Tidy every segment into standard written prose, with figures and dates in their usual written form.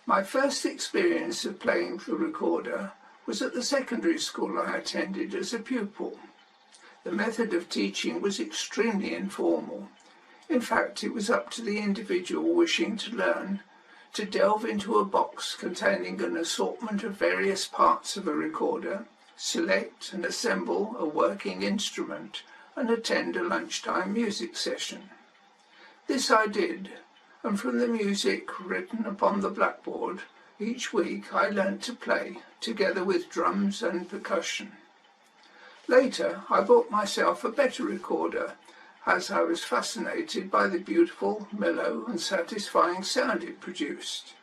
My first experience of playing the recorder was at the secondary school I attended as a pupil. The method of teaching was extremely informal. In fact, it was up to the individual wishing to learn to delve into a box containing an assortment of various parts of a recorder, select and assemble a working instrument, and attend a lunchtime music session. This I did, and from the music written upon the blackboard, each week I learnt to play, together with drums and percussion. Later, I bought myself a better recorder, as I was fascinated by the beautiful, mellow and satisfying sound it produced.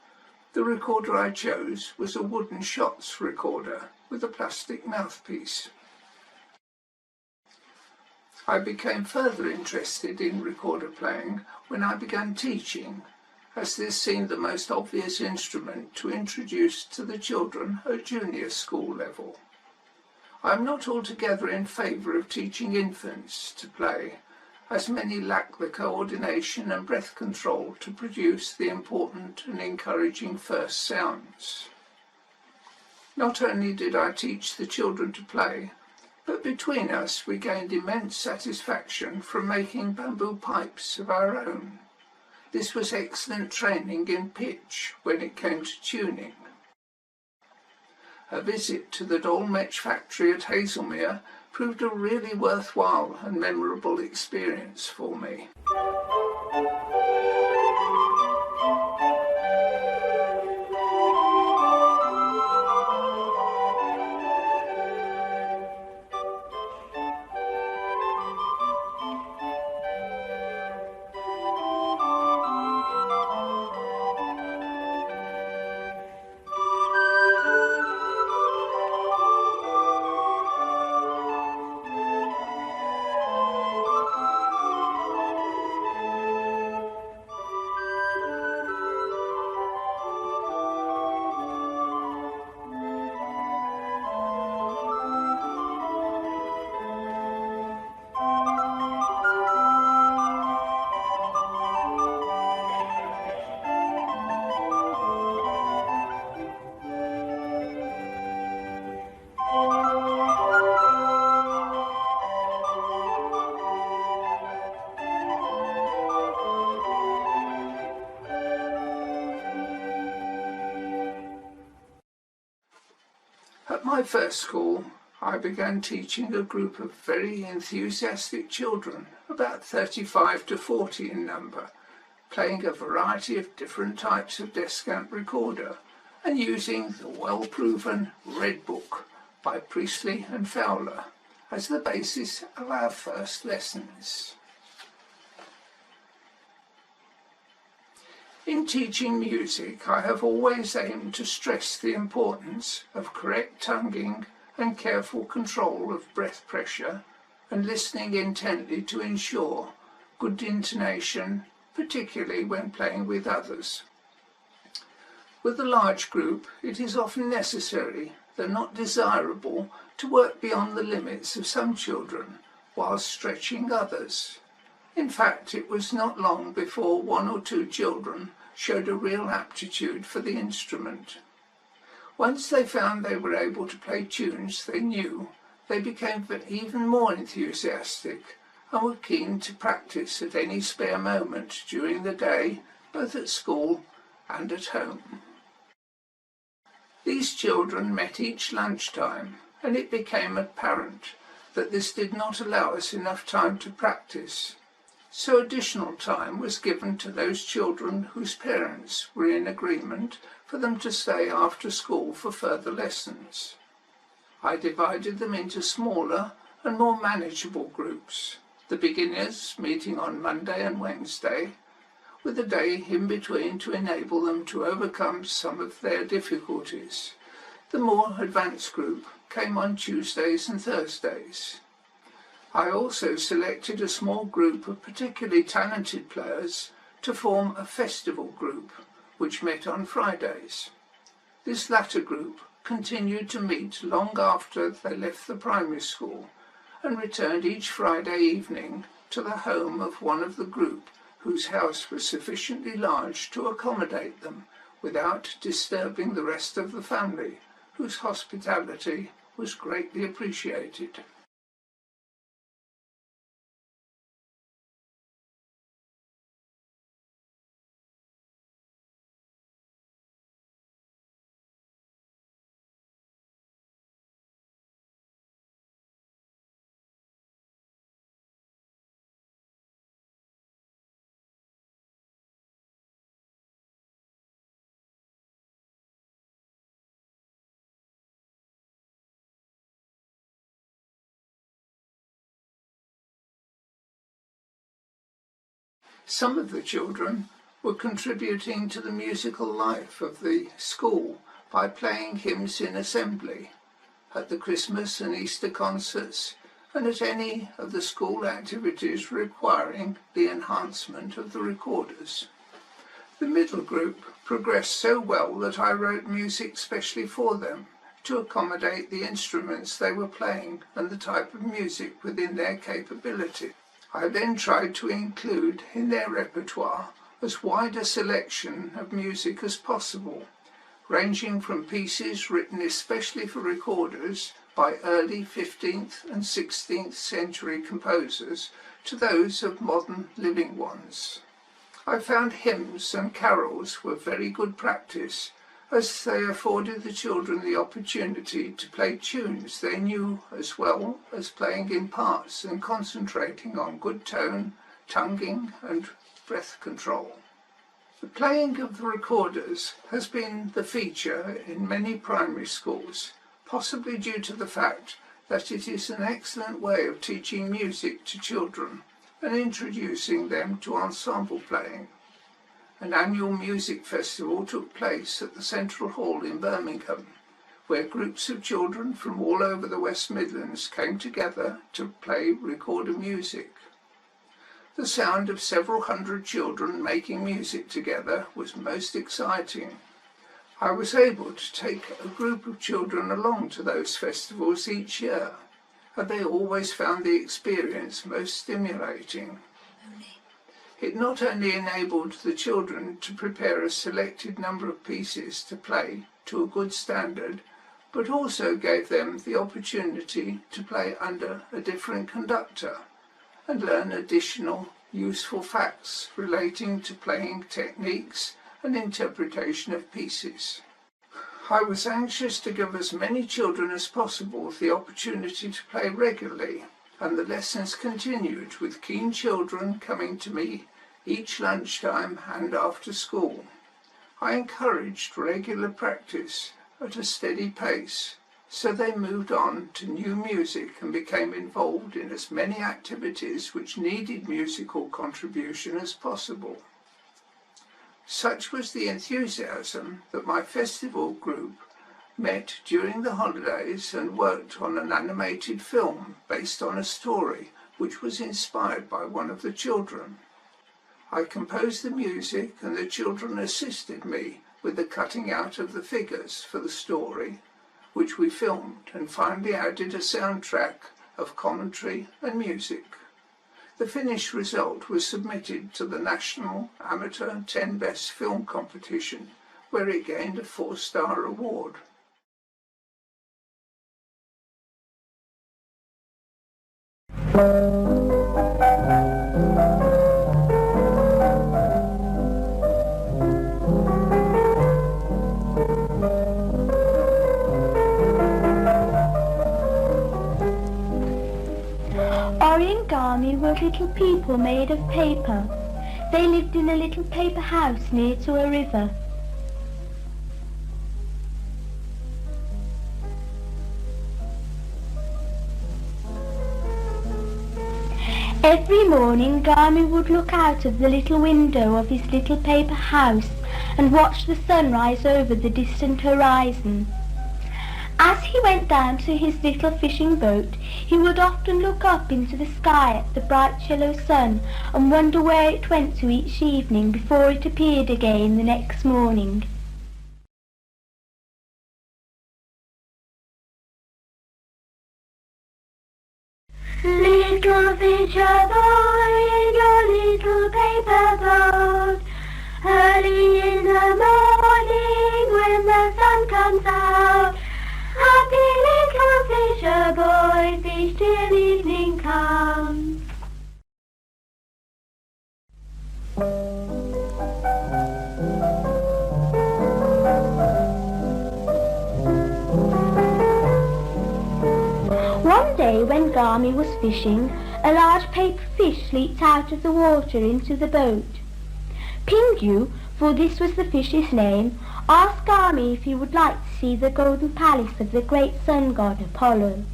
The recorder I chose was a wooden Schatz recorder with a plastic mouthpiece. I became further interested in recorder playing when I began teaching, as this seemed the most obvious instrument to introduce to the children at junior school level. I am not altogether in favour of teaching infants to play, as many lack the coordination and breath control to produce the important and encouraging first sounds. Not only did I teach the children to play, but between us we gained immense satisfaction from making bamboo pipes of our own. This was excellent training in pitch when it came to tuning. A visit to the Dolmetsch factory at Hazelmere proved a really worthwhile and memorable experience for me. At my first school, I began teaching a group of very enthusiastic children, about 35 to 40 in number, playing a variety of different types of Descant recorder and using the well-proven Red Book by Priestley and Fowler as the basis of our first lessons. In teaching music, I have always aimed to stress the importance of correct tonguing and careful control of breath pressure and listening intently to ensure good intonation, particularly when playing with others. With a large group, it is often necessary, though not desirable, to work beyond the limits of some children while stretching others. In fact, it was not long before one or two children showed a real aptitude for the instrument. Once they found they were able to play tunes they knew, they became even more enthusiastic and were keen to practice at any spare moment during the day, both at school and at home. These children met each lunchtime, and it became apparent that this did not allow us enough time to practice. So additional time was given to those children whose parents were in agreement for them to stay after school for further lessons. I divided them into smaller and more manageable groups, the beginners meeting on Monday and Wednesday, with a day in between to enable them to overcome some of their difficulties. The more advanced group came on Tuesdays and Thursdays. I also selected a small group of particularly talented players to form a festival group, which met on Fridays. This latter group continued to meet long after they left the primary school and returned each Friday evening to the home of one of the group whose house was sufficiently large to accommodate them without disturbing the rest of the family, whose hospitality was greatly appreciated. Some of the children were contributing to the musical life of the school by playing hymns in assembly, at the Christmas and Easter concerts, and at any of the school activities requiring the enhancement of the recorders. The middle group progressed so well that I wrote music specially for them to accommodate the instruments they were playing and the type of music within their capability. I then tried to include in their repertoire as wide a selection of music as possible, ranging from pieces written especially for recorders by early 15th and 16th century composers to those of modern living ones. I found hymns and carols were very good practice, as they afforded the children the opportunity to play tunes they knew, as well as playing in parts and concentrating on good tone, tonguing and breath control. The playing of the recorders has been the feature in many primary schools, possibly due to the fact that it is an excellent way of teaching music to children and introducing them to ensemble playing. An annual music festival took place at the Central Hall in Birmingham, where groups of children from all over the West Midlands came together to play recorder music. The sound of several hundred children making music together was most exciting. I was able to take a group of children along to those festivals each year, and they always found the experience most stimulating. It not only enabled the children to prepare a selected number of pieces to play to a good standard, but also gave them the opportunity to play under a different conductor and learn additional useful facts relating to playing techniques and interpretation of pieces. I was anxious to give as many children as possible the opportunity to play regularly, and the lessons continued with keen children coming to me each lunchtime and after school. I encouraged regular practice at a steady pace, so they moved on to new music and became involved in as many activities which needed musical contribution as possible. Such was the enthusiasm that my festival group met during the holidays and worked on an animated film based on a story which was inspired by one of the children. I composed the music and the children assisted me with the cutting out of the figures for the story, which we filmed and finally added a soundtrack of commentary and music. The finished result was submitted to the National Amateur 10 Best Film Competition, where it gained a 4-star award. Origami were little people made of paper. They lived in a little paper house near to a river. Every morning Gami would look out of the little window of his little paper house and watch the sun rise over the distant horizon. As he went down to his little fishing boat, he would often look up into the sky at the bright yellow sun and wonder where it went to each evening before it appeared again the next morning. Little fisher boy in your little paper boat, early in the morning comes out. Happy little fisher boy, fish till evening comes. One day when Garmy was fishing, a large paper fish leaped out of the water into the boat. Pingu, for this was the fish's name, asked Garmy if he would like to see the golden palace of the great sun god Apollo.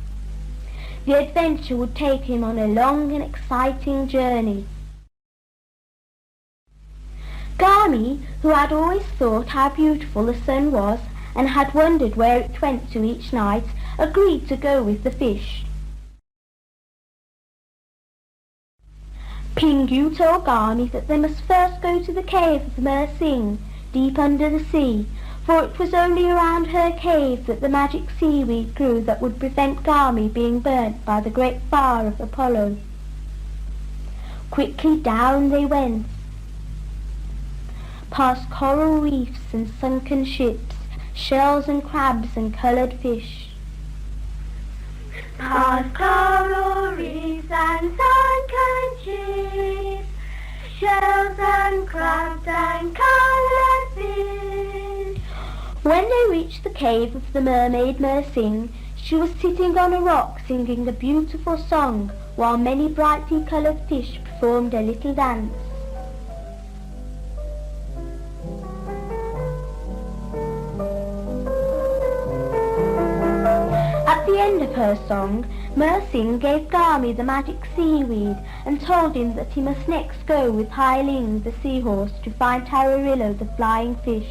The adventure would take him on a long and exciting journey. Garmy, who had always thought how beautiful the sun was and had wondered where it went to each night, agreed to go with the fish. Pingu told Garmy that they must first go to the cave of Mersing, deep under the sea, for it was only around her cave that the magic seaweed grew that would prevent Garmy being burnt by the great fire of Apollo. Quickly down they went, past coral reefs and sunken ships, shells and crabs and coloured fish. Past coral reefs and sunken ships, shells and crabs and coloured fish. When they reached the cave of the mermaid Mersing, she was sitting on a rock singing a beautiful song, while many brightly coloured fish performed a little dance. At the end of her song, Mersing gave Garmy the magic seaweed and told him that he must next go with Hai Ling the seahorse to find Tararillo the flying fish.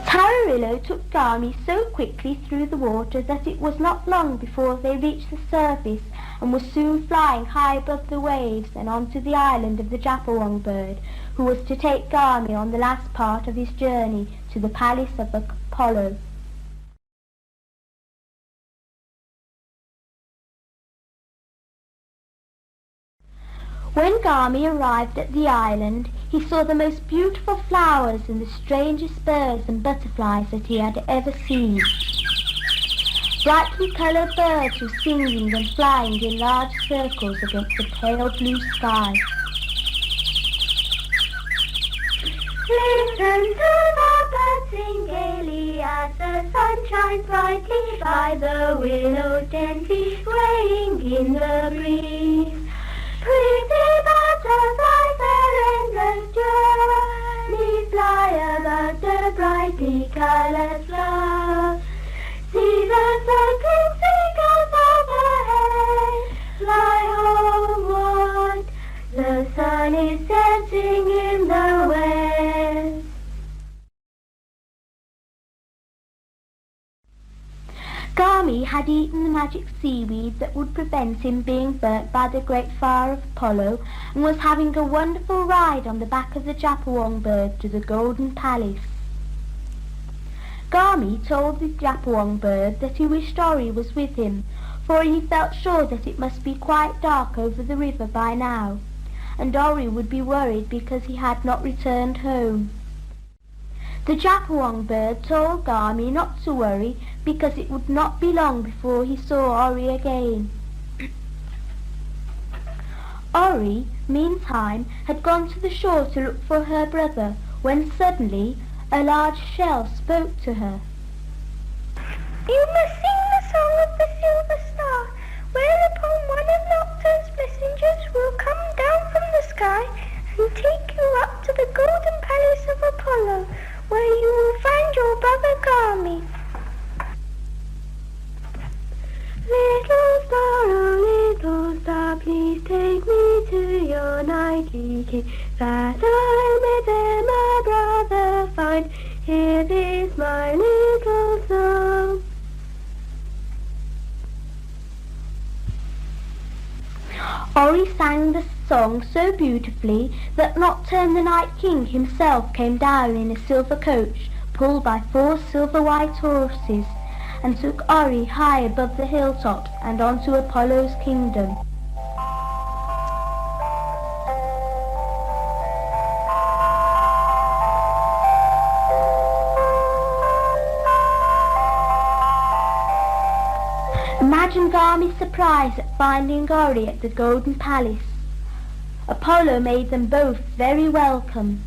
Tararillo took Garmy so quickly through the water that it was not long before they reached the surface and was soon flying high above the waves and onto the island of the Japawong bird, who was to take Garmy on the last part of his journey to the palace of Apollo. When Garmy arrived at the island, he saw the most beautiful flowers and the strangest birds and butterflies that he had ever seen. Brightly coloured birds were singing and flying in large circles against the pale blue sky. Listen to the birds sing gaily as the sun shines brightly by the willow gently swaying in the breeze. Pretty butterflies their endless journey fly about the brightly coloured flowers. See the circling seagulls overhead fly homeward. The sun is setting in the west. Garmy had eaten the magic seaweed that would prevent him being burnt by the great fire of Apollo, and was having a wonderful ride on the back of the Japawong bird to the Golden Palace. Garmy told the Japawong bird that he wished Ori was with him, for he felt sure that it must be quite dark over the river by now, and Ori would be worried because he had not returned home. The Japawong bird told Garmy not to worry because it would not be long before he saw Ori again. Ori, meantime, had gone to the shore to look for her brother, when suddenly a large shell spoke to her. "You must sing the song of the silver star, whereupon one of Nocturne's messengers will come down from the sky and take you up to the golden palace of Apollo, where you will find your brother Garmy." Little star, oh little star, please take me to your nightly king, that I may there my brother find. Here is my little song. Ori sang the song so beautifully that Nocturne the Night King himself came down in a silver coach pulled by 4 silver white horses, and took Ori high above the hilltops and onto Apollo's kingdom. Imagine Garmy's surprise at finding Ori at the Golden Palace. Apollo made them both very welcome.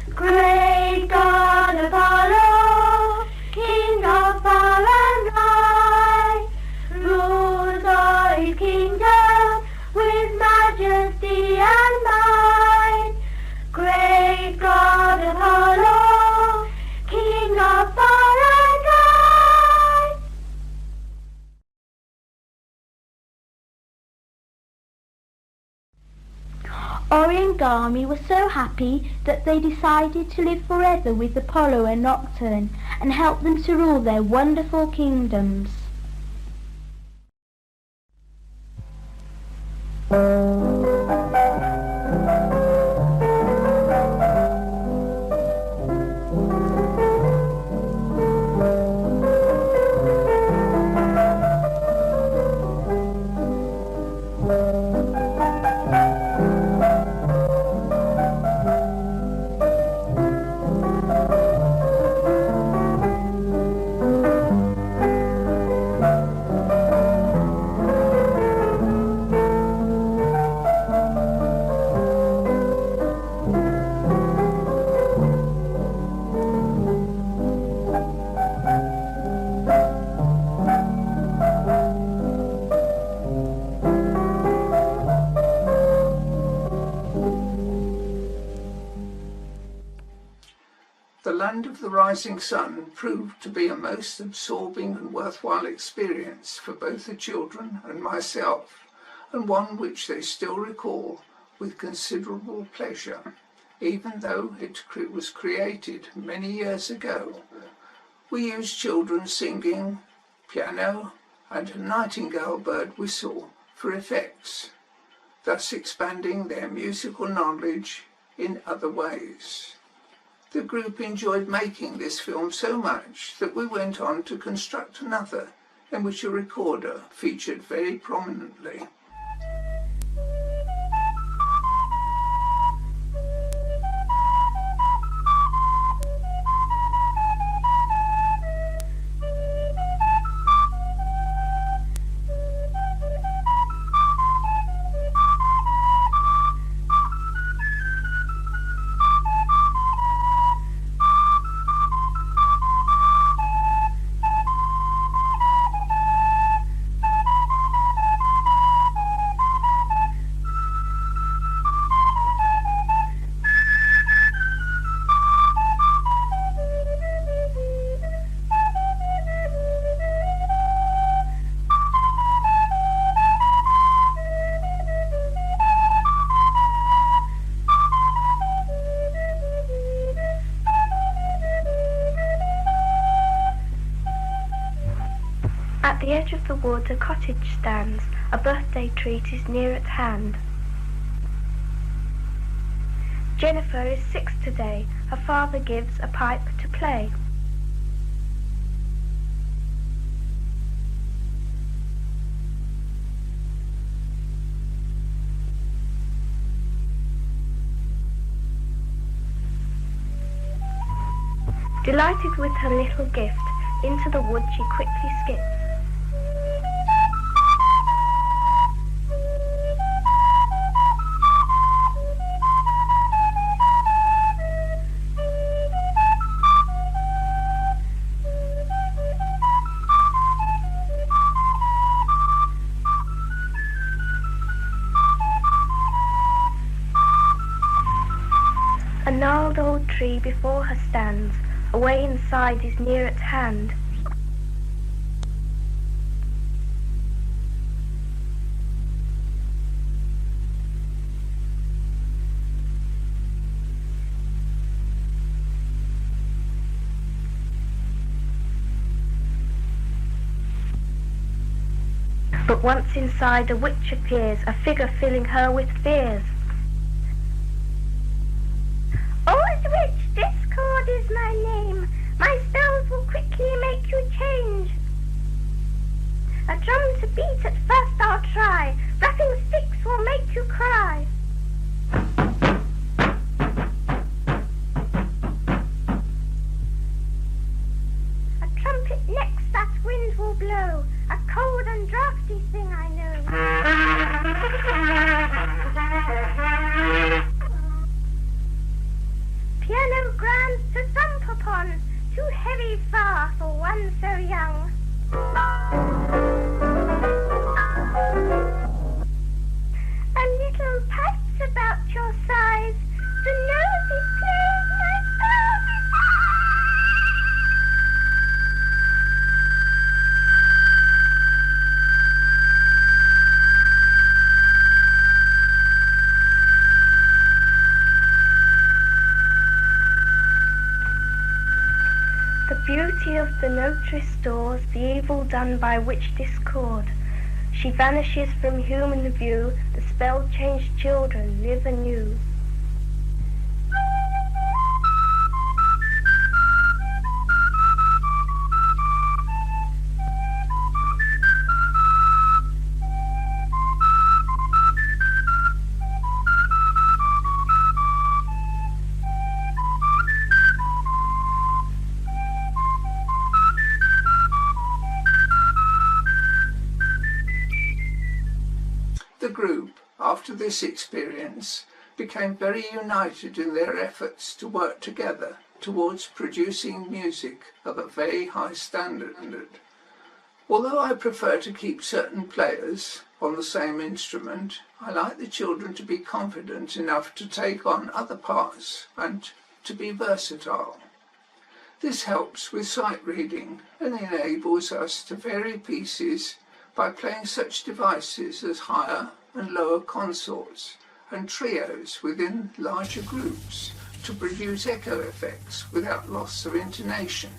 Great God Apollo, King of far and wide, rules o'er his kingdom with majesty and might. Great God Apollo, King of far and wide. Ori and Garmy were so happy that they decided to live forever with Apollo and Nocturne and help them to rule their wonderful kingdoms. The Land of the Rising Sun proved to be a most absorbing and worthwhile experience for both the children and myself, and one which they still recall with considerable pleasure, even though it was created many years ago. We used children singing, piano, and a nightingale bird whistle for effects, thus expanding their musical knowledge in other ways. The group enjoyed making this film so much that we went on to construct another, in which a recorder featured very prominently. At the edge of the wood a cottage stands, a birthday treat is near at hand. Jennifer is 6 today, her father gives a pipe to play. Delighted with her little gift, into the wood she quickly skips. A gnarled old tree before her stands, a way inside is near at hand. But once inside a witch appears, a figure filling her with fears. Old witch, discord is my name. My spells will quickly make you change. A drum to beat at first I'll try. Rapping sticks will make you cry. A trumpet next that wind will blow. A cold and draughty thing I know. Piano grand to thump upon, too heavy far for one so young. A little pipes about your size, the nose is playing my spells. The beauty of the note restores the evil done by witch discord. She vanishes from human view, the spell-changed children live anew. The group, after this experience, became very united in their efforts to work together towards producing music of a very high standard. Although I prefer to keep certain players on the same instrument, I like the children to be confident enough to take on other parts and to be versatile. This helps with sight reading and enables us to vary pieces by playing such devices as higher and lower consorts and trios within larger groups to produce echo effects without loss of intonation.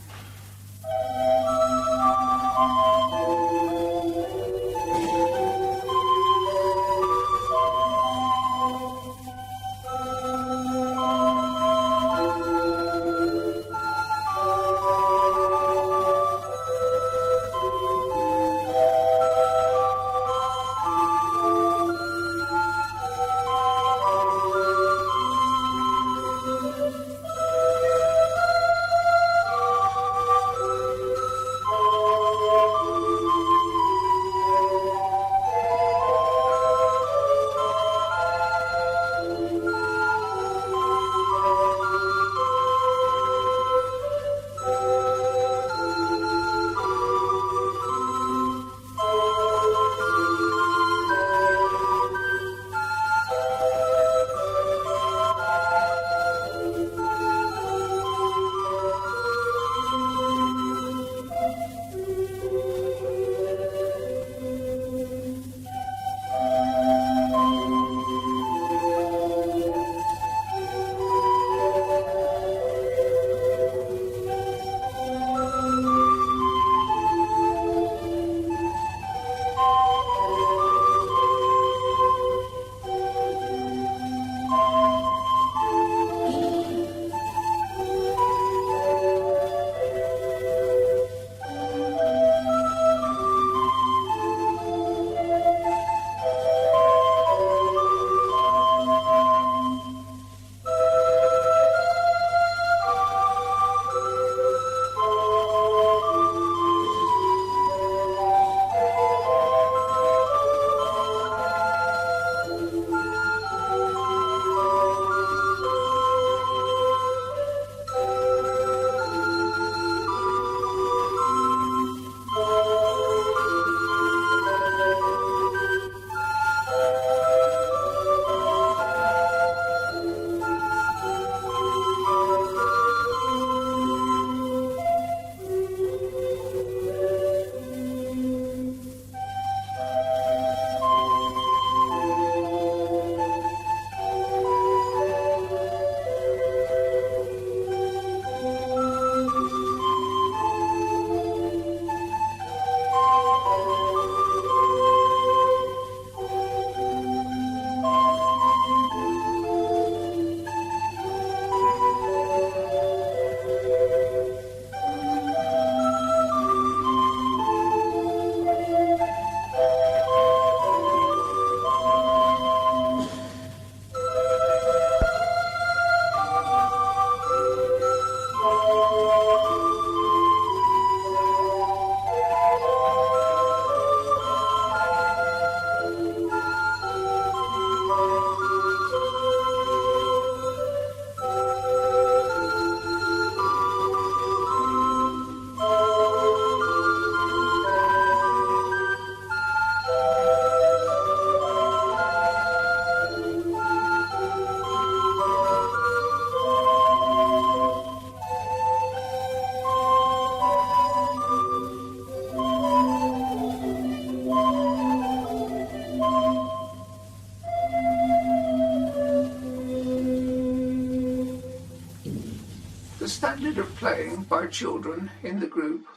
The standard of playing by children in the group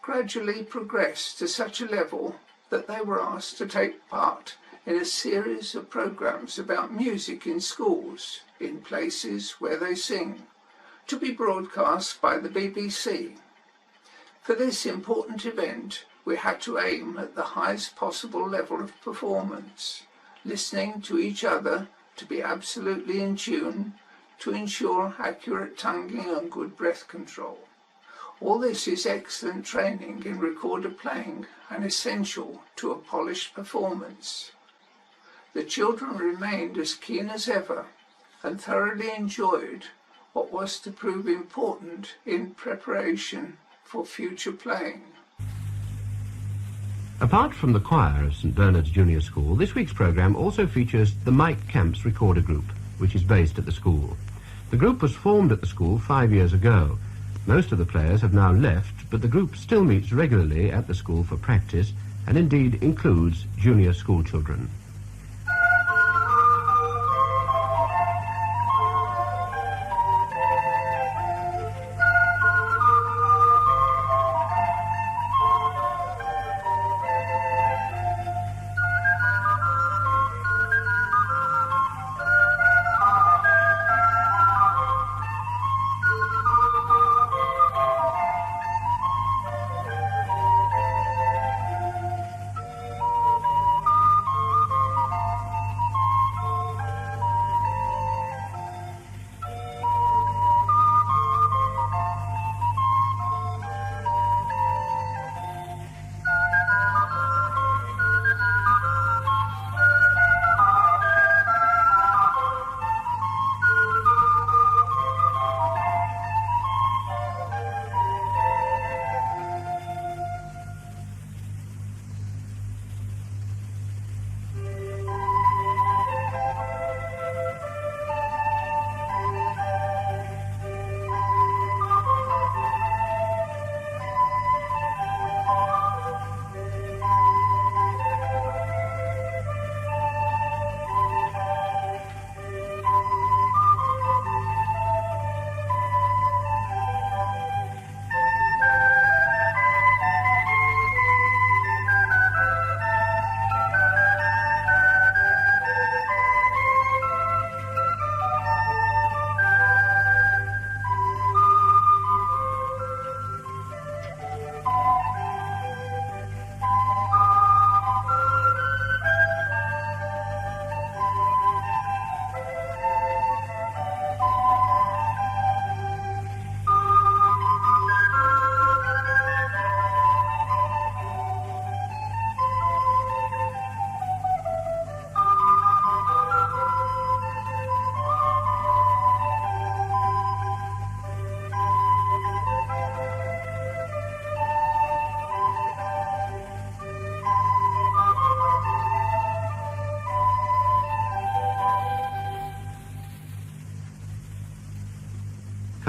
gradually progressed to such a level that they were asked to take part in a series of programs about music in schools, in places where they sing, to be broadcast by the BBC. For this important event, we had to aim at the highest possible level of performance, listening to each other to be absolutely in tune, to ensure accurate tonguing and good breath control. All this is excellent training in recorder playing and essential to a polished performance. The children remained as keen as ever and thoroughly enjoyed what was to prove important in preparation for future playing. Apart from the choir of St Bernard's Junior School, this week's programme also features the Mike Camps Recorder Group, which is based at the school. The group was formed at the school 5 years ago. Most of the players have now left, but the group still meets regularly at the school for practice and indeed includes junior school children.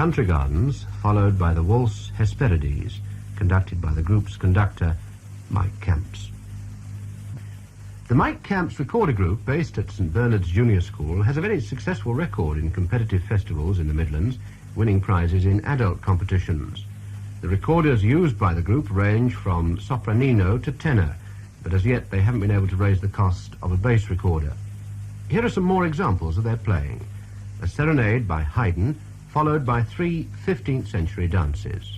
Country Gardens, followed by the Waltz Hesperides, conducted by the group's conductor, Mike Camps. The Mike Camps Recorder Group, based at St Bernard's Junior School, has a very successful record in competitive festivals in the Midlands, winning prizes in adult competitions. The recorders used by the group range from sopranino to tenor, but as yet they haven't been able to raise the cost of a bass recorder. Here are some more examples of their playing. A serenade by Haydn, followed by 3 15th century dances.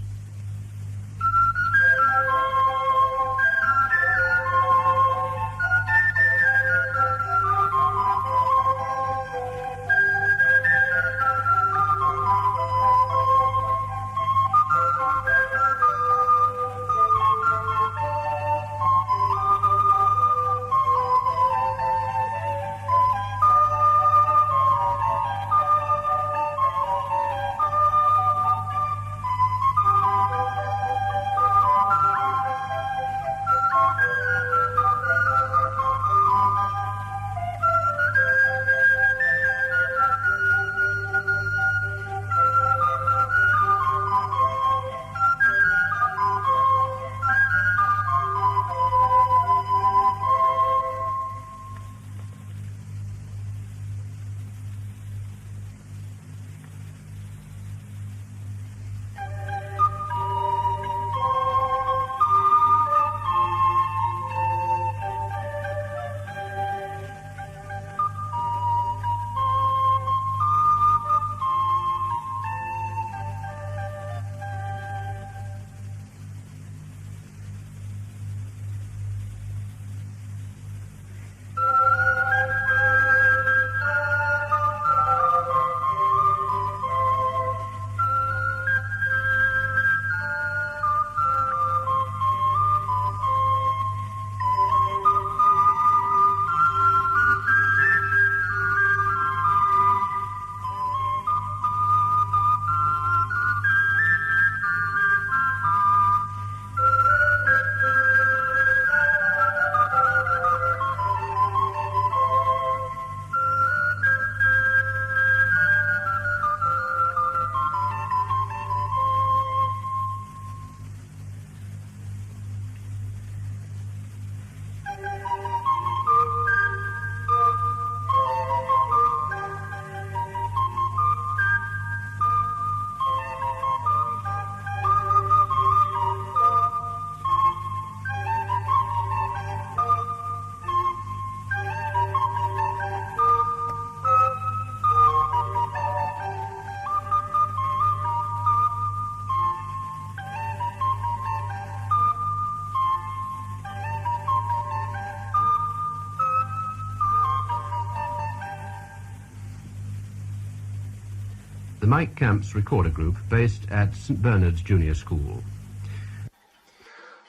the Mike Camps Recorder Group based at St Bernard's Junior School.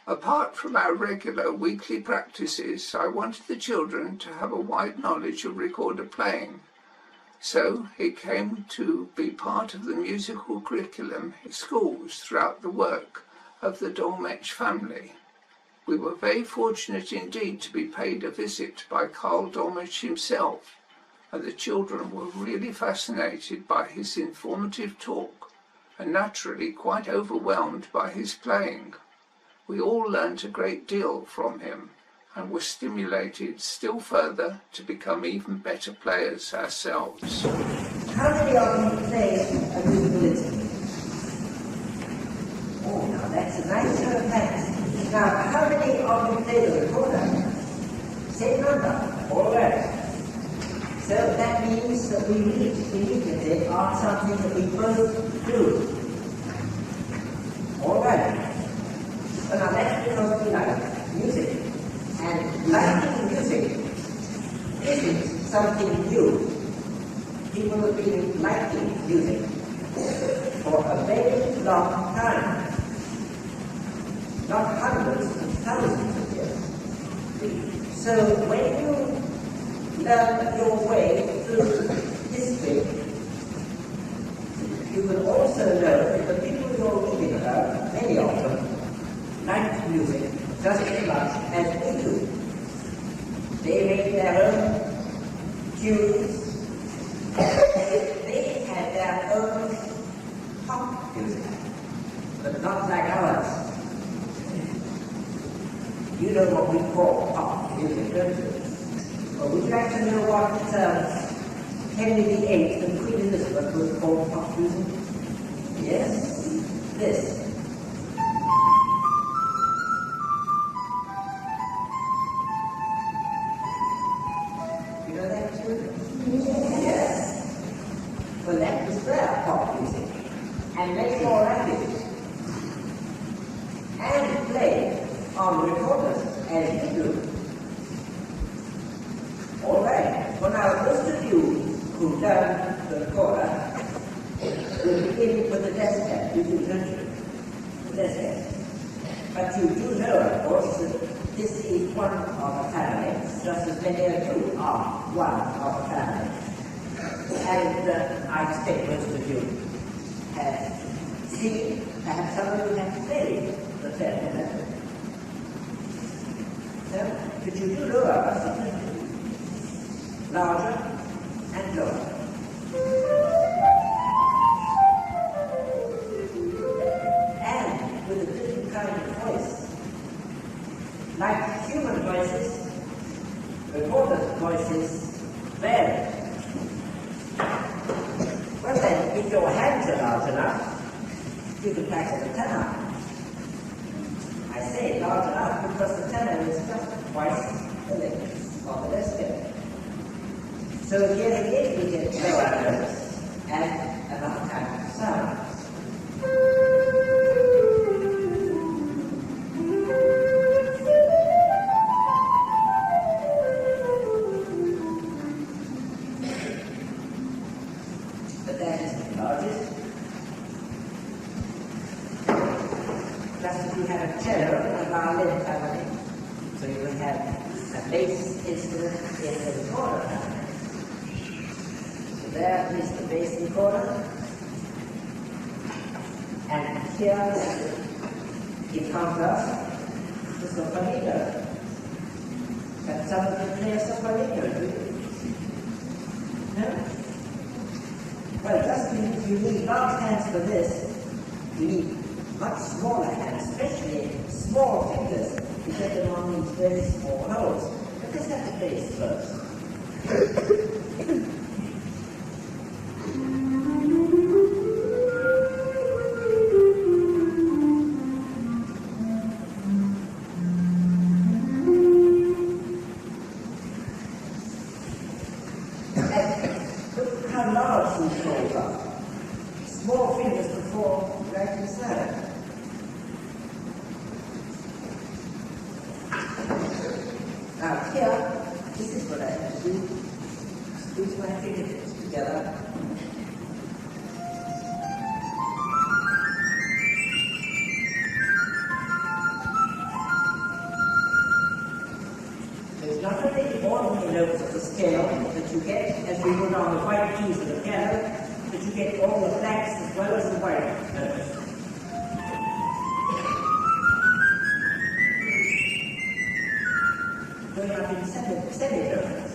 Apart from our regular weekly practices, I wanted the children to have a wide knowledge of recorder playing. So it came to be part of the musical curriculum in schools throughout the work of the Dolmetsch family. We were very fortunate indeed to be paid a visit by Karl Dolmetsch himself, and the children were really fascinated by his informative talk and naturally quite overwhelmed by his playing. We all learnt a great deal from him and were stimulated still further to become even better players ourselves. How many of you play a ukulele? Oh, now that's a nice show of hands. Now, how many of you play the recorder? Same number, all right. So that means that we meet immediately on something that we both do. All right. So now that's because we like music. And liking music isn't something new. People have been liking music for a very long time. Not hundreds and thousands of years. So when you learn your way through history, you will also know that the people you're reading about, many of them, like music just as much as we do. They made their own tunes. They had their own pop music, but not like ours. You know what we call pop music, don't you? Well, would you like to know what Henry VIII and Queen Elizabeth would call pop music? Yes, this. You know that too? Yes. Well, that was their pop music, and many more like it. And played on recorders as you do. All right. Well, now, most of you who learn the recorder will begin with the desk cat. You do, don't you? The desk cat. But you do know, of course, that this is one of a family, just as many of you are one of a family. And I expect most of you have seen, perhaps some of you have played the family. But you do know about something larger and lower. And with a different kind of voice. Like human voices, reporters' voices vary. Well then, if your hands are large enough, you can practice a tenor. I say large enough because the tenor is just twice the length of the desk. So yet again we get lower notes and another kind of sound. But that isn't the largest. Just as you have a cello and a violin family, so you will have a bass instrument in the recorder family. So there is the bass recorder, and here, in contrast, the soprano. Can some of you play a soprano, do you? No? Well, just because you need large hands for this, you need much smaller hands, especially small fingers, to get them on these very small holes. But let's have the bass first. Look how large these holes are. Small fingers to form right inside. Now here, this is what I have to do. Squeeze my fingertips together. right keys of the piano that you get all the blacks as well as the white notes. Going up in semitones.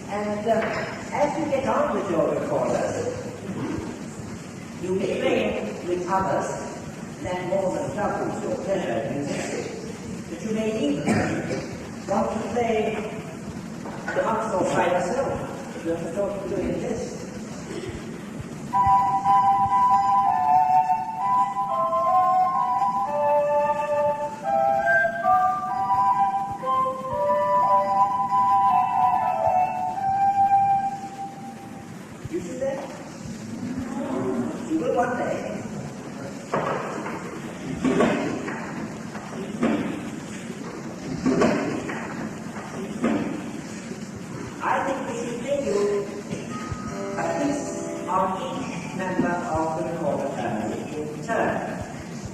And as you get on with your recorders, you may play with others that more than doubles your pleasure in music. But you may even want to play the oxford by yourself. You have to start doing this. You see that? You will one day. I think we should give you a piece on each member of the recorder family in turn.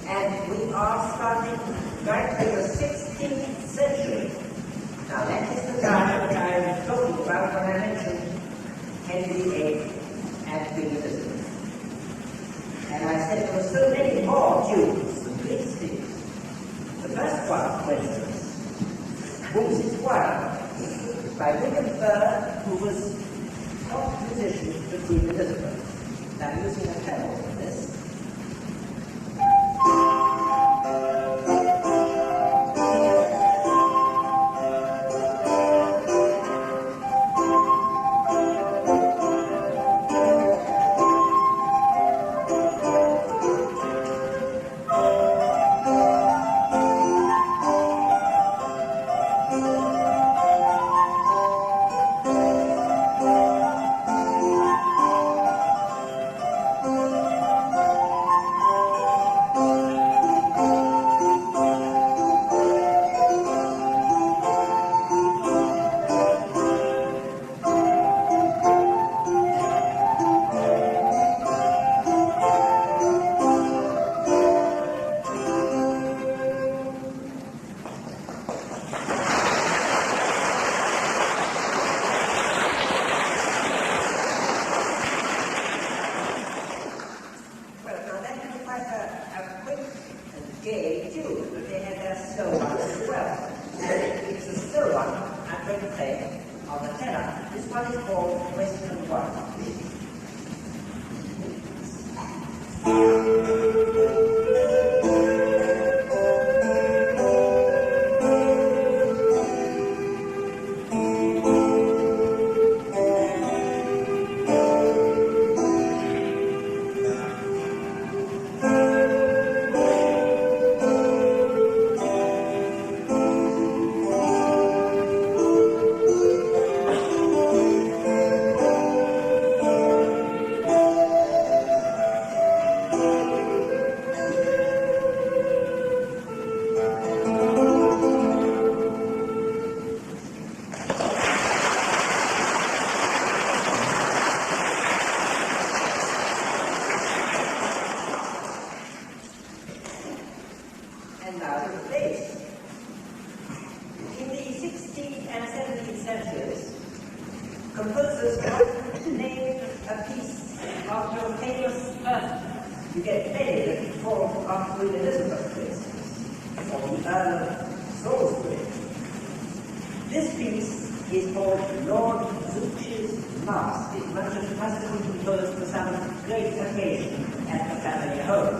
And we are starting right in the 16th century. Now that is the time that I was talking about when I mentioned Henry VIII and Queen Elizabeth. And I said there were so many more tunes and these things. The first one, for instance, Wolsey's Choir, by William Byrd, who was top musician for Queen Elizabeth. Now, I'm using a pedal for this. Gay too, but they had their slow ones as well. And it's a slow one I'm going to play on the tenor. This one is called Western One. And now to the bass. In the 16th and 17th centuries, composers often named a piece after a famous person. You get many that fall after Queen Elizabeth, for instance, or the Earl of Salisbury. This piece is called Lord Zouch's Mask. It must have been composed for some great occasion at the family home.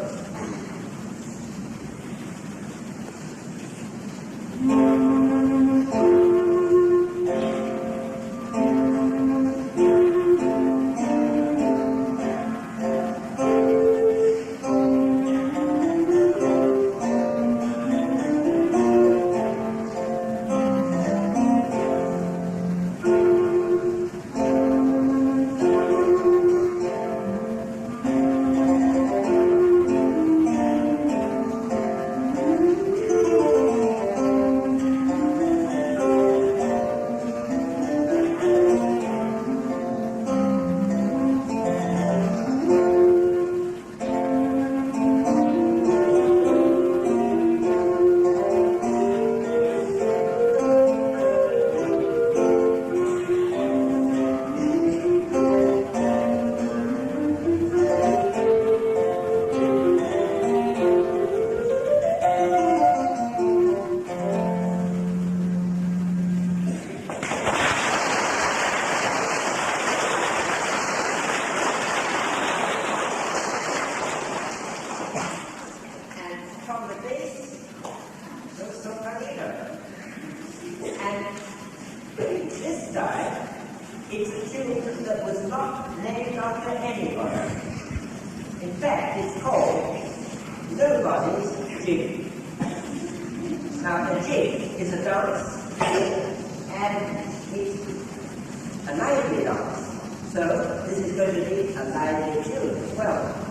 not named after anybody. In fact, it's called Nobody's Jig. Now, a jig is a dance, and it's a lively dance. So, this is going to be a lively tune as well.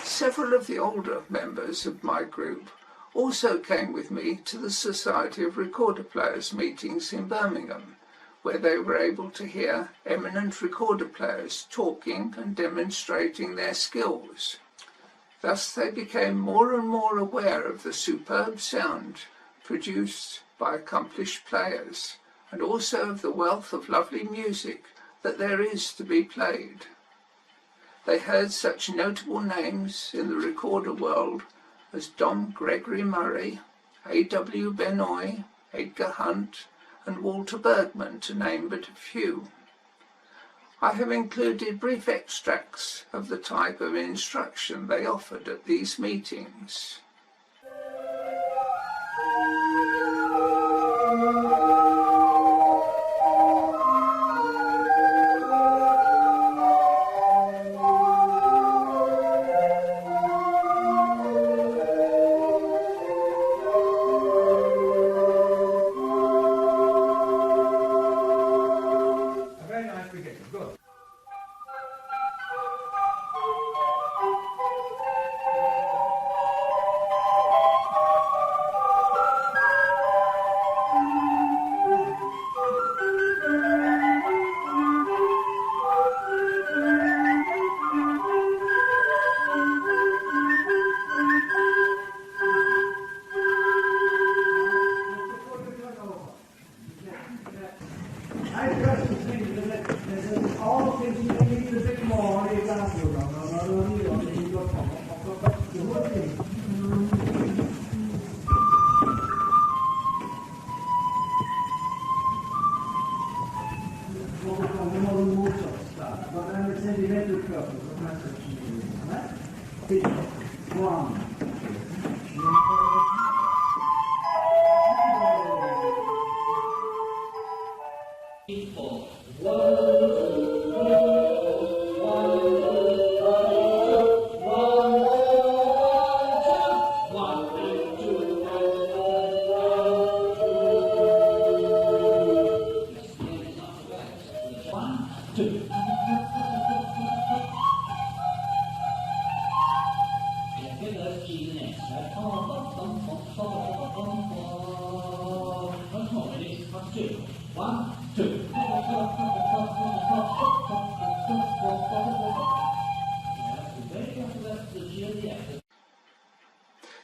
Several of the older members of my group also came with me to the Society of Recorder Players meetings in Birmingham, where they were able to hear eminent recorder players talking and demonstrating their skills. Thus they became more and more aware of the superb sound produced by accomplished players, and also of the wealth of lovely music that there is to be played. They heard such notable names in the recorder world as Dom Gregory Murray, A.W. Benoy, Edgar Hunt, and Walter Bergman, to name but a few. I have included brief extracts of the type of instruction they offered at these meetings.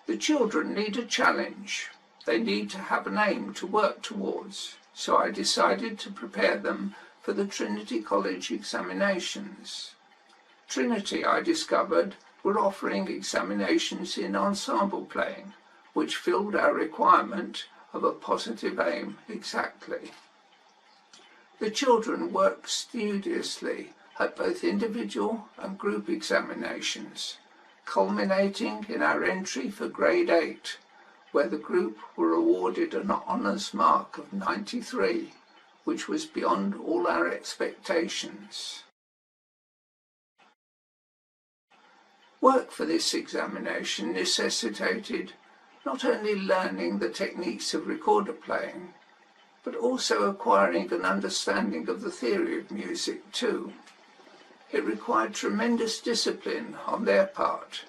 The children need a challenge. They need to have an aim to work towards. So I decided to prepare them for the Trinity College examinations. Trinity, I discovered, were offering examinations in ensemble playing, which filled our requirement of a positive aim exactly. The children worked studiously at both individual and group examinations, culminating in our entry for grade 8, where the group were awarded an honours mark of 93, which was beyond all our expectations. Work for this examination necessitated not only learning the techniques of recorder playing, but also acquiring an understanding of the theory of music too. It required tremendous discipline on their part,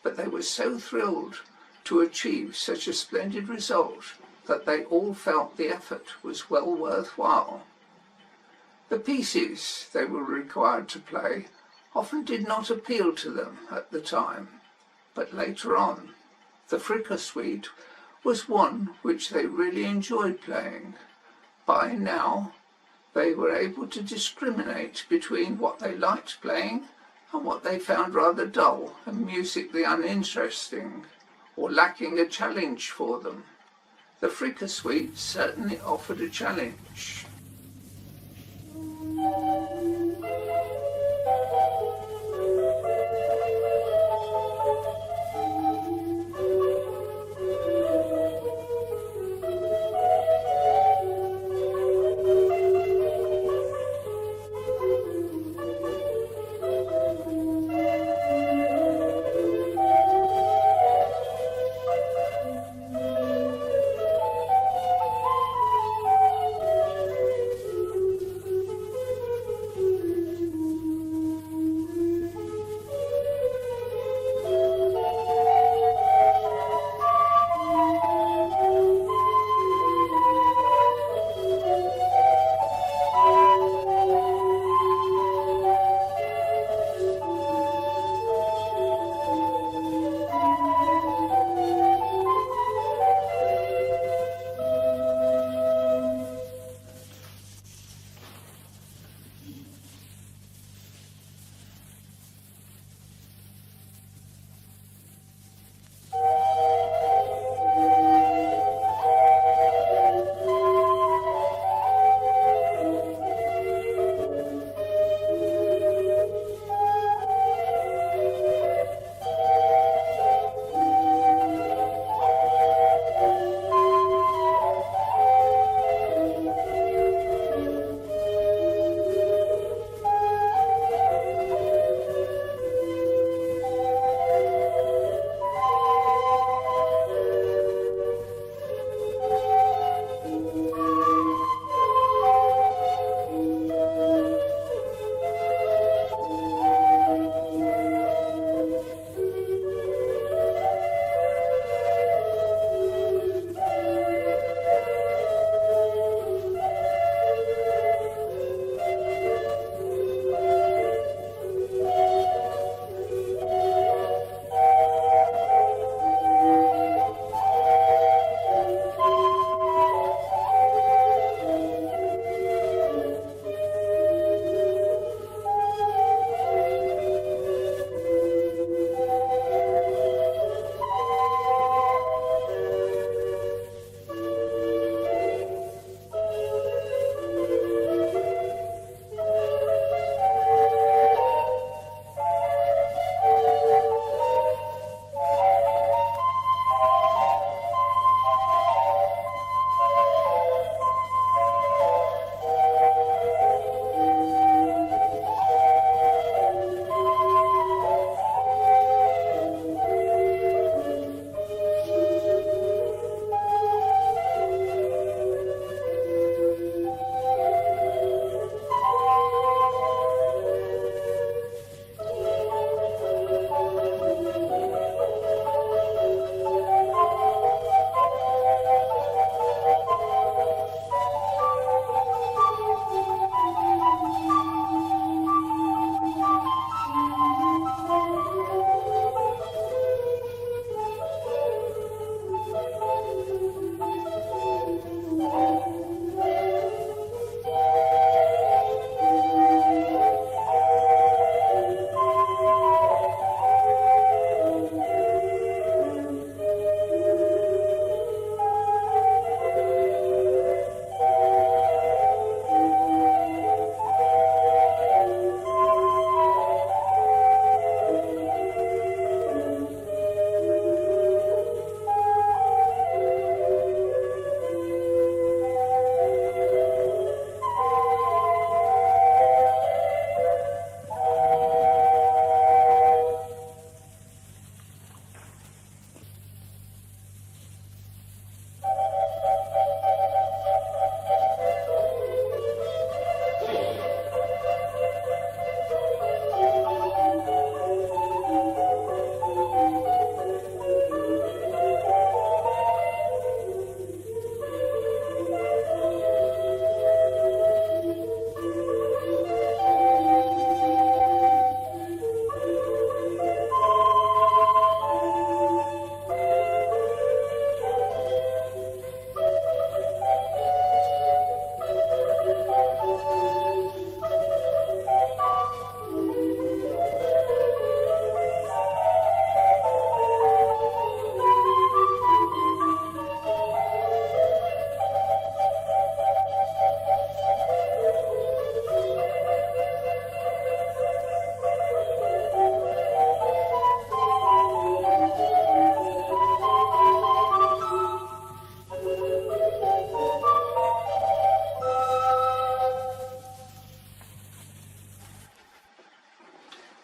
but they were so thrilled to achieve such a splendid result that they all felt the effort was well worthwhile. The pieces they were required to play often did not appeal to them at the time, but later on, the Fricka Suite was one which they really enjoyed playing. By now, they were able to discriminate between what they liked playing and what they found rather dull and musically uninteresting, or lacking a challenge for them. The Fricka Suite certainly offered a challenge.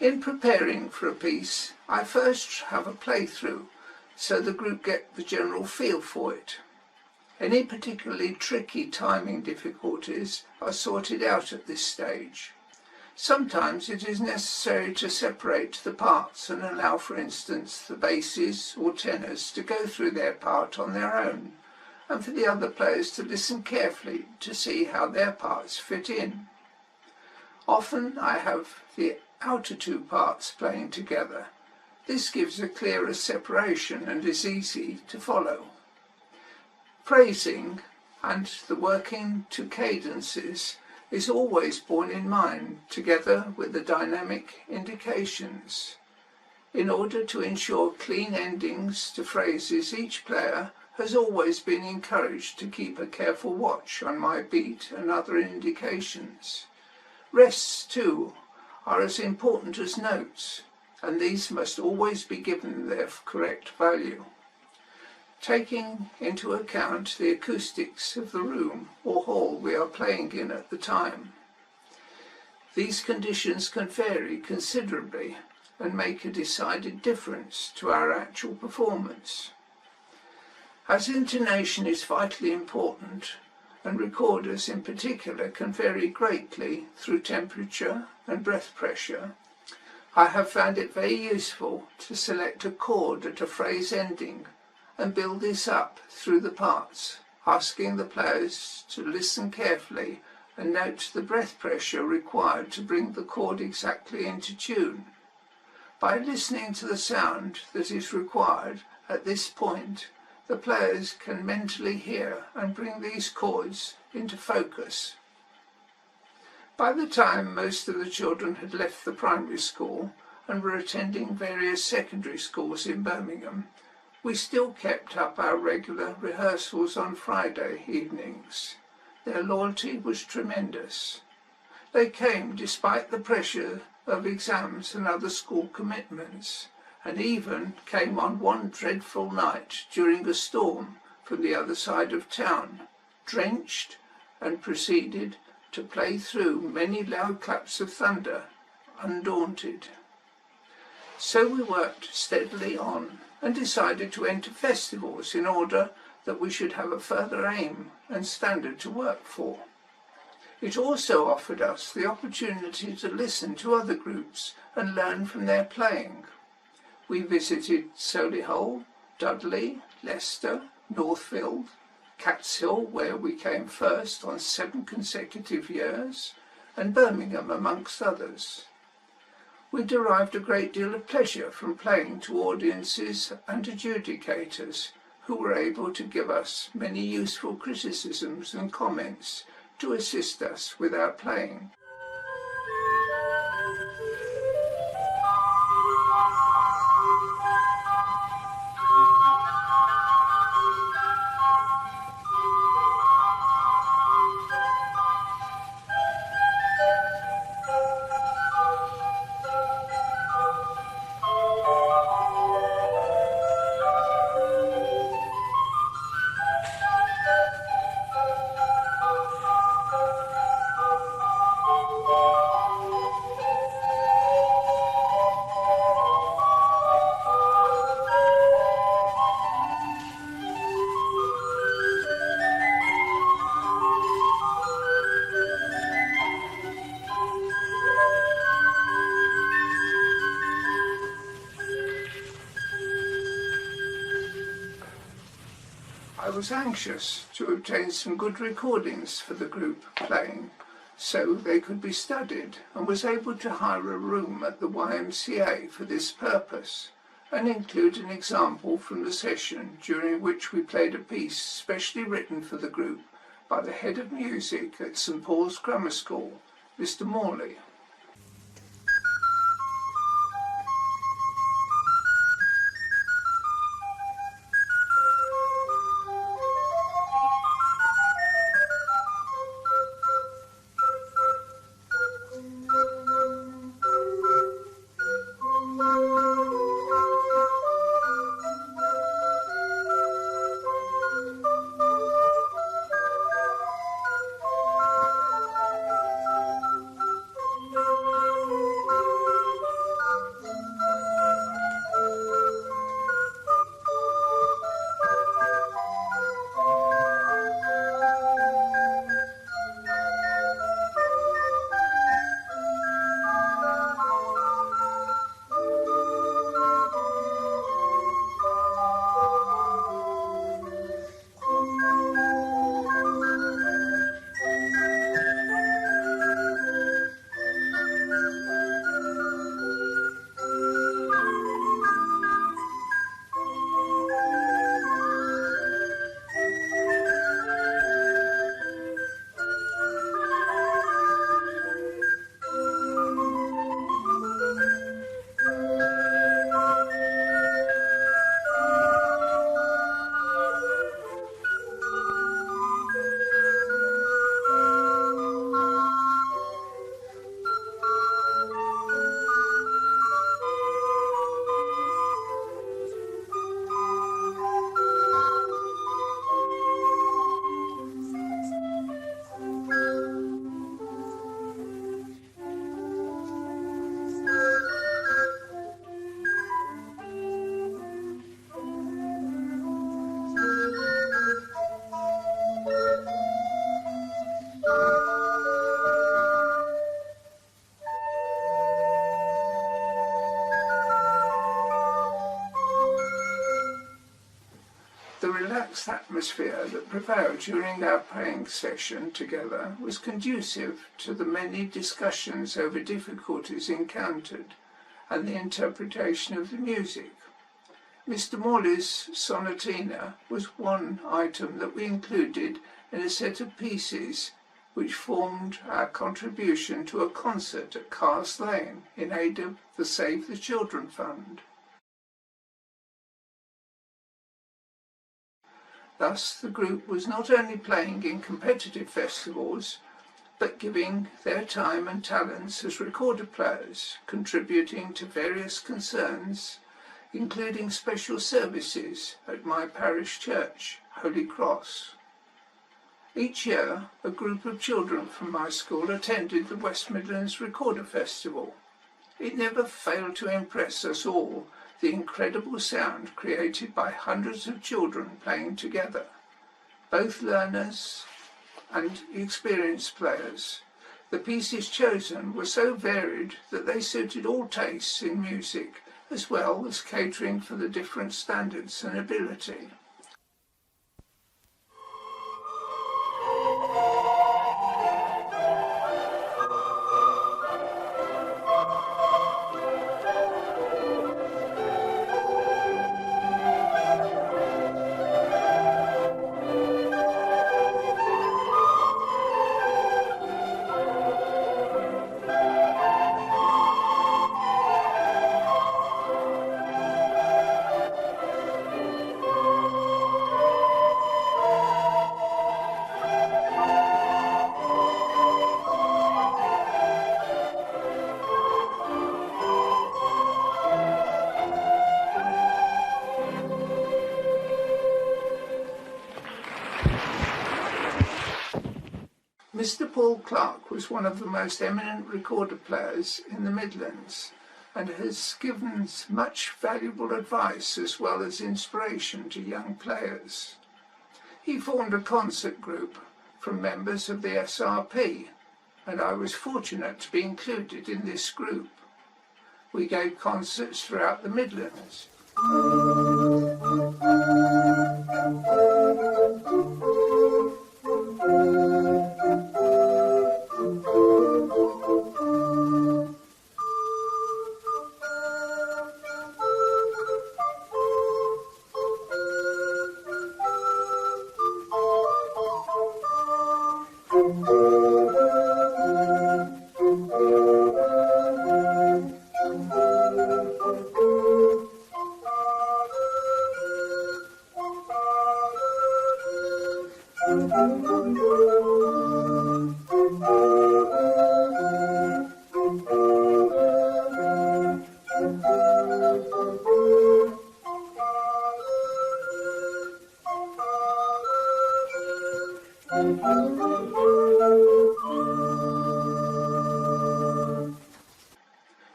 In preparing for a piece, I first have a playthrough so the group get the general feel for it. Any particularly tricky timing difficulties are sorted out at this stage. Sometimes it is necessary to separate the parts and allow, for instance, the basses or tenors to go through their part on their own, and for the other players to listen carefully to see how their parts fit in. Often I have the outer two parts playing together. This gives a clearer separation and is easy to follow. Phrasing and the working to cadences is always borne in mind together with the dynamic indications. In order to ensure clean endings to phrases, each player has always been encouraged to keep a careful watch on my beat and other indications. Rests, too, are as important as notes, and these must always be given their correct value, taking into account the acoustics of the room or hall we are playing in at the time. These conditions can vary considerably and make a decided difference to our actual performance. As intonation is vitally important, and recorders in particular can vary greatly through temperature and breath pressure, I have found it very useful to select a chord at a phrase ending and build this up through the parts, asking the players to listen carefully and note the breath pressure required to bring the chord exactly into tune. By listening to the sound that is required at this point, the players can mentally hear and bring these chords into focus. By the time most of the children had left the primary school and were attending various secondary schools in Birmingham, we still kept up our regular rehearsals on Friday evenings. Their loyalty was tremendous. They came despite the pressure of exams and other school commitments, and even came on one dreadful night during a storm from the other side of town, drenched, and proceeded to play through many loud claps of thunder, undaunted. So we worked steadily on and decided to enter festivals in order that we should have a further aim and standard to work for. It also offered us the opportunity to listen to other groups and learn from their playing. We visited Solihull, Dudley, Leicester, Northfield, Catshill, where we came first on 7 consecutive years, and Birmingham, amongst others. We derived a great deal of pleasure from playing to audiences and adjudicators who were able to give us many useful criticisms and comments to assist us with our playing. I was anxious to obtain some good recordings for the group playing so they could be studied, and was able to hire a room at the YMCA for this purpose and include an example from the session during which we played a piece specially written for the group by the head of music at St Paul's Grammar School, Mr Morley. The relaxed atmosphere that prevailed during our playing session together was conducive to the many discussions over difficulties encountered and the interpretation of the music. Mr. Morley's sonatina was one item that we included in a set of pieces which formed our contribution to a concert at Cars Lane in aid of the Save the Children Fund. Thus, the group was not only playing in competitive festivals, but giving their time and talents as recorder players, contributing to various concerns, including special services at my parish church, Holy Cross. Each year, a group of children from my school attended the West Midlands Recorder Festival. It never failed to impress us all, the incredible sound created by hundreds of children playing together, both learners and experienced players. The pieces chosen were so varied that they suited all tastes in music, as well as catering for the different standards and ability. Mr. Paul Clark was one of the most eminent recorder players in the Midlands and has given much valuable advice as well as inspiration to young players. He formed a concert group from members of the SRP, and I was fortunate to be included in this group. We gave concerts throughout the Midlands.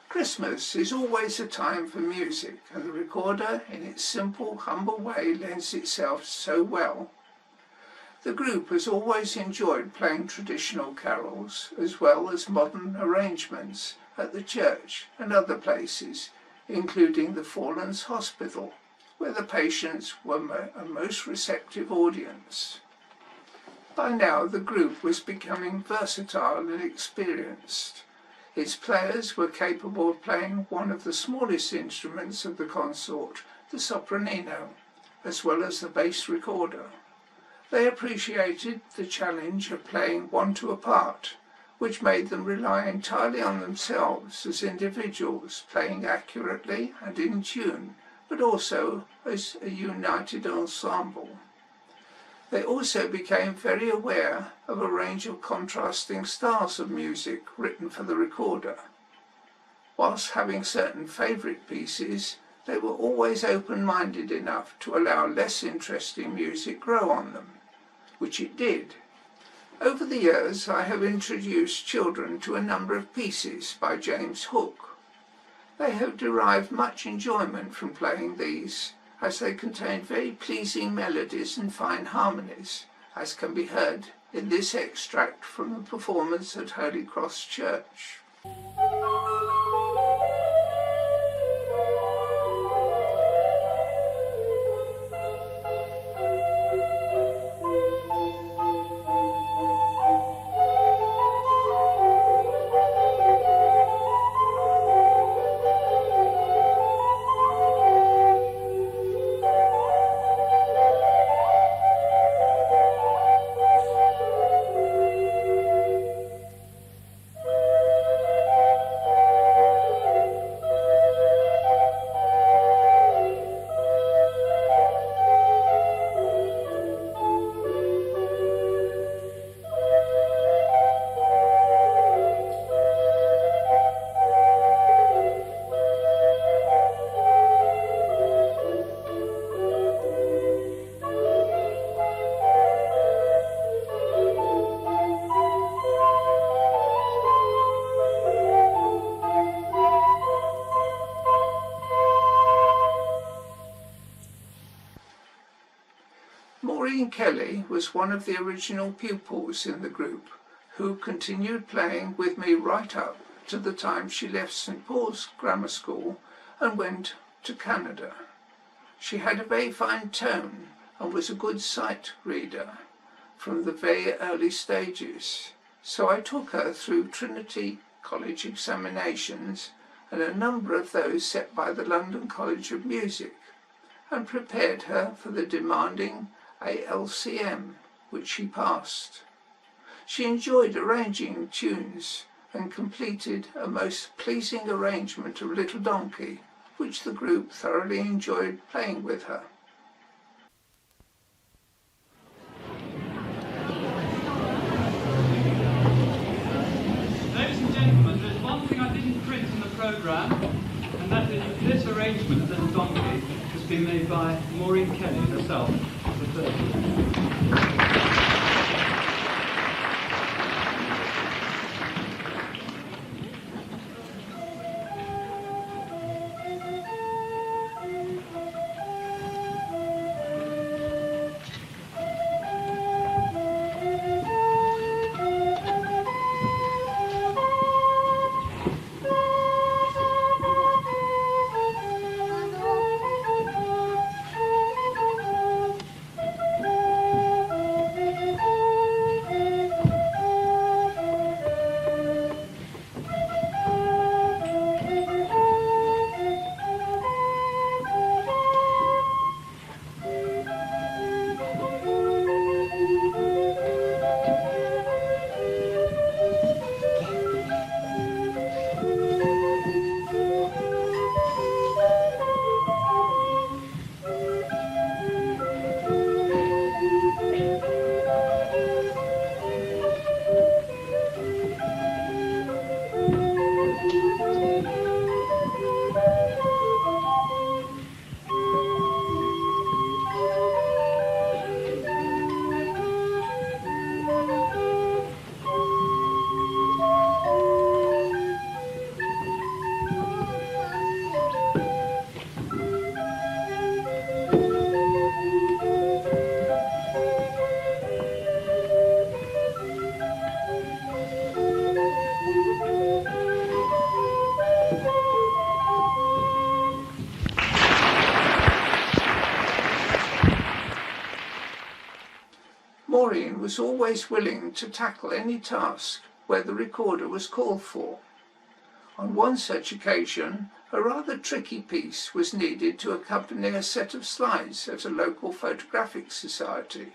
Christmas is always a time for music, and the recorder, in its simple, humble way, lends itself so well. The group has always enjoyed playing traditional carols, as well as modern arrangements at the church and other places, including the Fallens Hospital, where the patients were a most receptive audience. By now, the group was becoming versatile and experienced. Its players were capable of playing one of the smallest instruments of the consort, the sopranino, as well as the bass recorder. They appreciated the challenge of playing one to a part, which made them rely entirely on themselves as individuals, playing accurately and in tune, but also as a united ensemble. They also became very aware of a range of contrasting styles of music written for the recorder. Whilst having certain favourite pieces, they were always open-minded enough to allow less interesting music grow on them, which it did. Over the years, I have introduced children to a number of pieces by James Hook. They have derived much enjoyment from playing these, as they contain very pleasing melodies and fine harmonies, as can be heard in this extract from the performance at Holy Cross Church. Maureen Kelly was one of the original pupils in the group, who continued playing with me right up to the time she left St Paul's Grammar School and went to Canada. She had a very fine tone and was a good sight reader from the very early stages, so I took her through Trinity College examinations and a number of those set by the London College of Music, and prepared her for the demanding ALCM, which she passed. She enjoyed arranging tunes and completed a most pleasing arrangement of Little Donkey, which the group thoroughly enjoyed playing with her. Ladies and gentlemen, there's one thing I didn't print in the programme, and that is that this arrangement of Little Donkey has been made by Maureen Kelly herself, the third. Maureen was always willing to tackle any task where the recorder was called for. On one such occasion, a rather tricky piece was needed to accompany a set of slides at a local photographic society.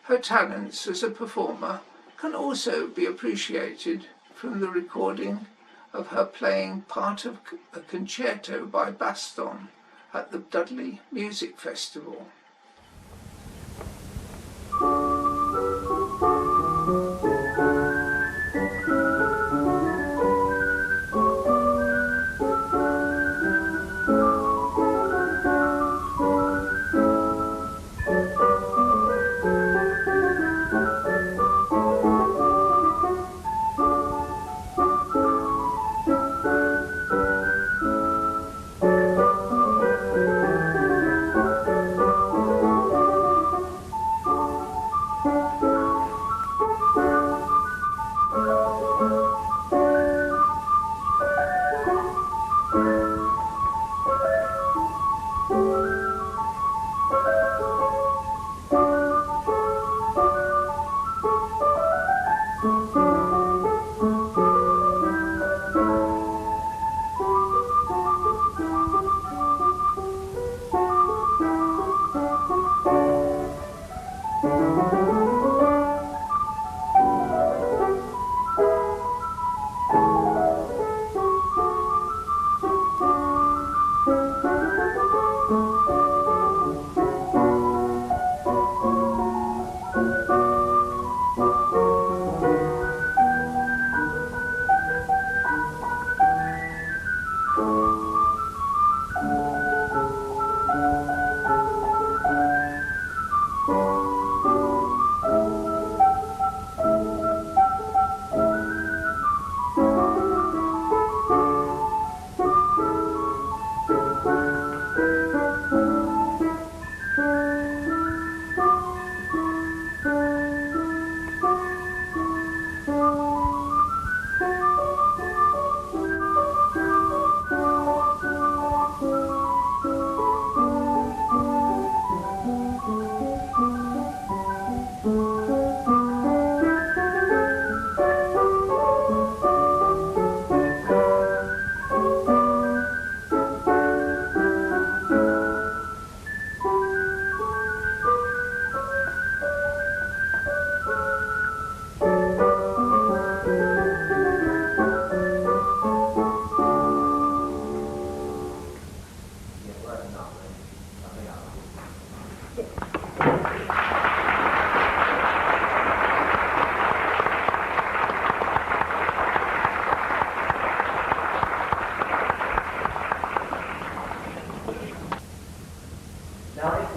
Her talents as a performer can also be appreciated from the recording of her playing part of a concerto by Baston at the Dudley Music Festival.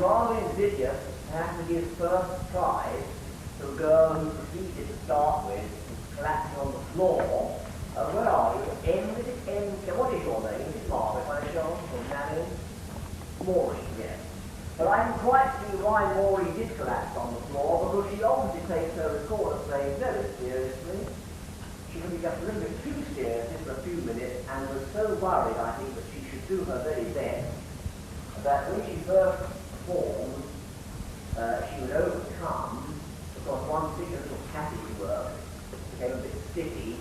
rather invidious to have to give first prize to a girl who proceeded to start with collapsing on the floor. Where are you? What is your name? Is it Margaret, by any chance? Or Nanny? Maureen, yes. But I can quite see why Maureen did collapse on the floor, because she obviously takes her recorder playing very seriously. She can be just a little bit too serious for a few minutes, and was so worried, I think, that she should do her very best, that when she first performed, she would overcome, because one particular little passage work became a bit sticky,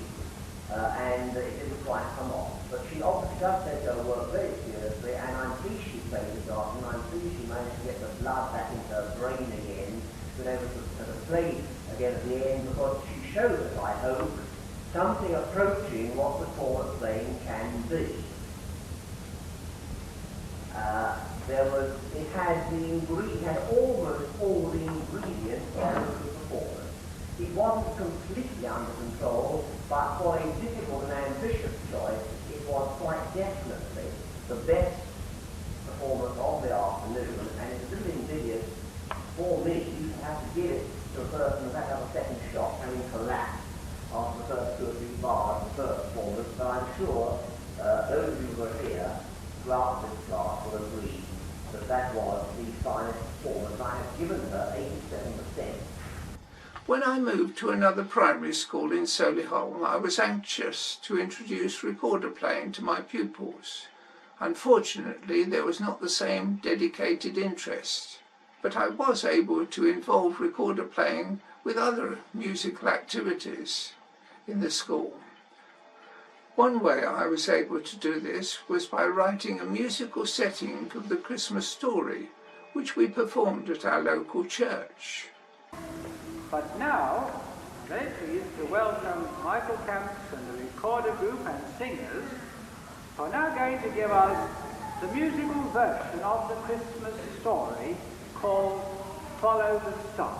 and it didn't quite come off. But she obviously does take her work very seriously, and I'm pleased she played this afternoon. I'm pleased she managed to get the blood back into her brain again, been able to play again at the end, because she showed us, I hope, something approaching what the chord playing can be. It had almost all the ingredients of the performance. It wasn't completely under control, but for a difficult and ambitious choice, it was quite definitely the best performance of the afternoon, and it's a little invidious for me to have to give it to a person who had to have a second shot, having collapsed after the first 2 or 3 bars of the first performance, but I'm sure those of you who were here throughout this class will agree that that was the finest performance. I have given her 87%. When I moved to another primary school in Solihull, I was anxious to introduce recorder playing to my pupils. Unfortunately, there was not the same dedicated interest, but I was able to involve recorder playing with other musical activities in the school. One way I was able to do this was by writing a musical setting of the Christmas story, which we performed at our local church. But now, very pleased to welcome Michael Camps and the recorder group and singers, who are now going to give us the musical version of the Christmas story called Follow the Star.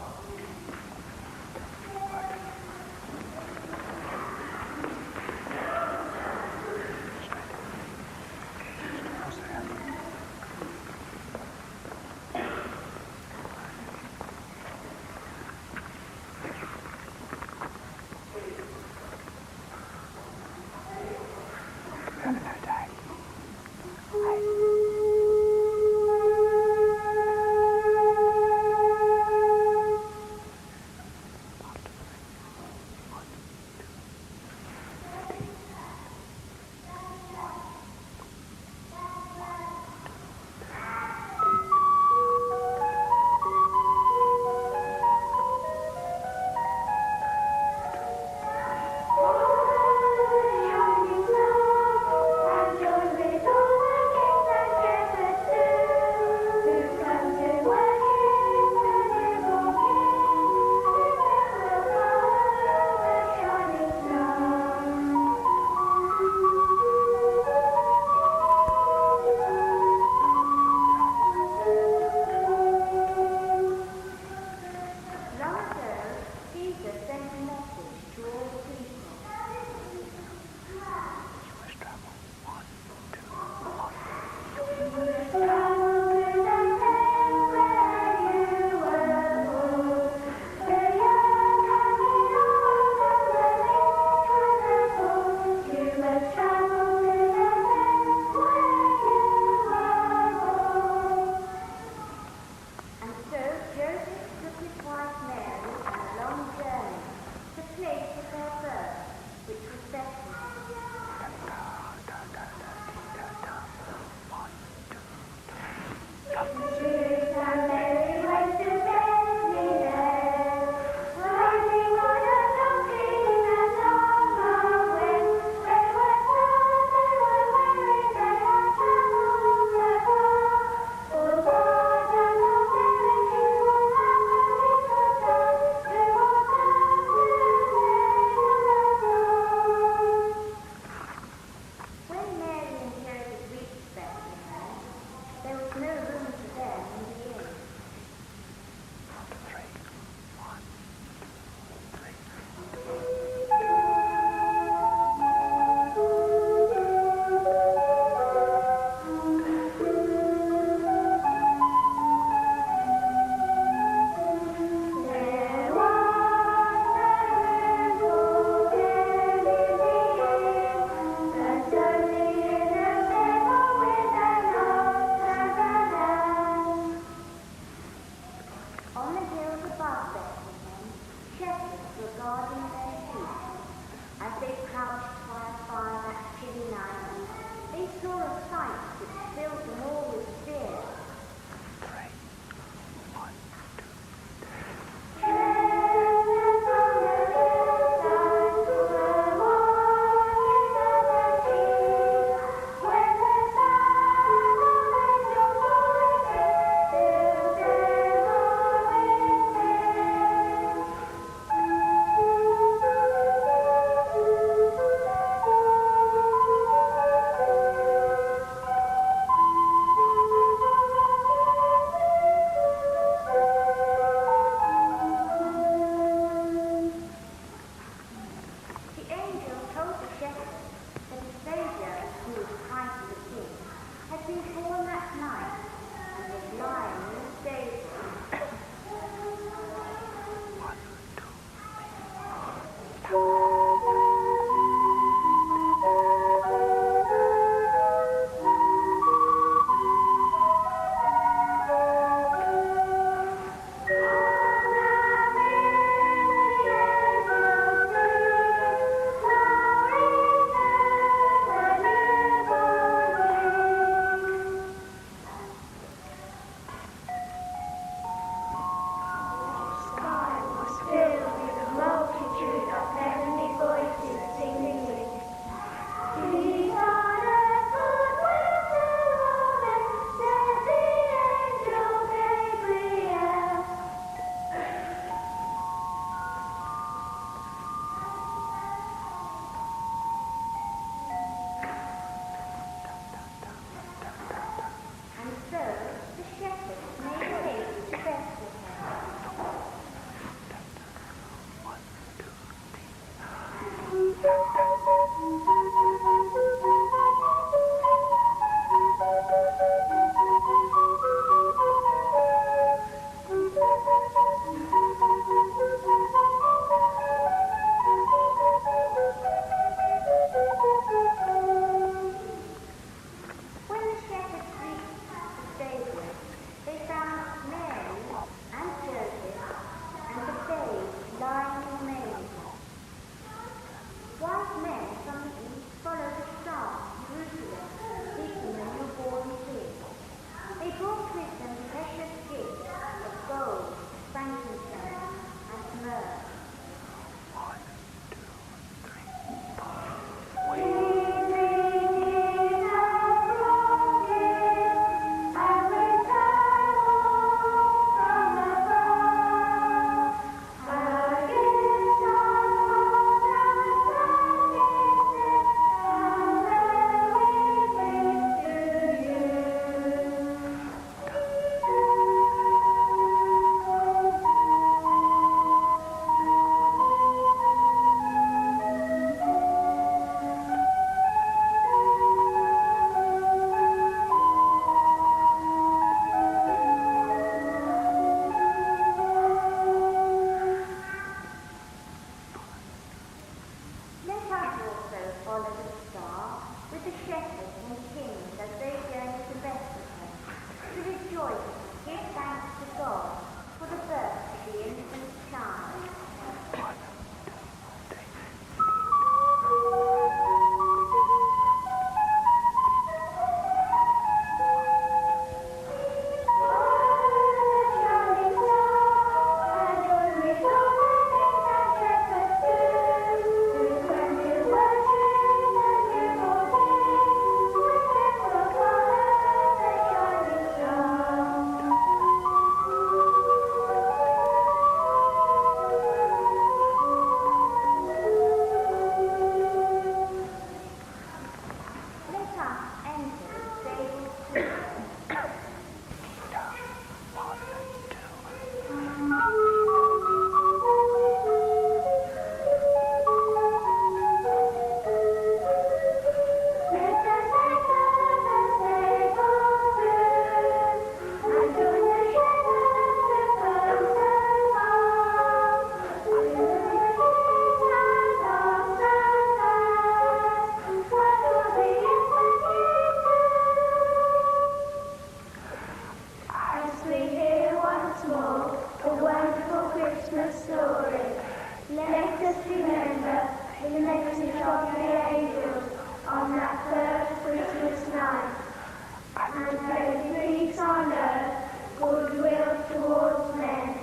peace on earth, goodwill towards men.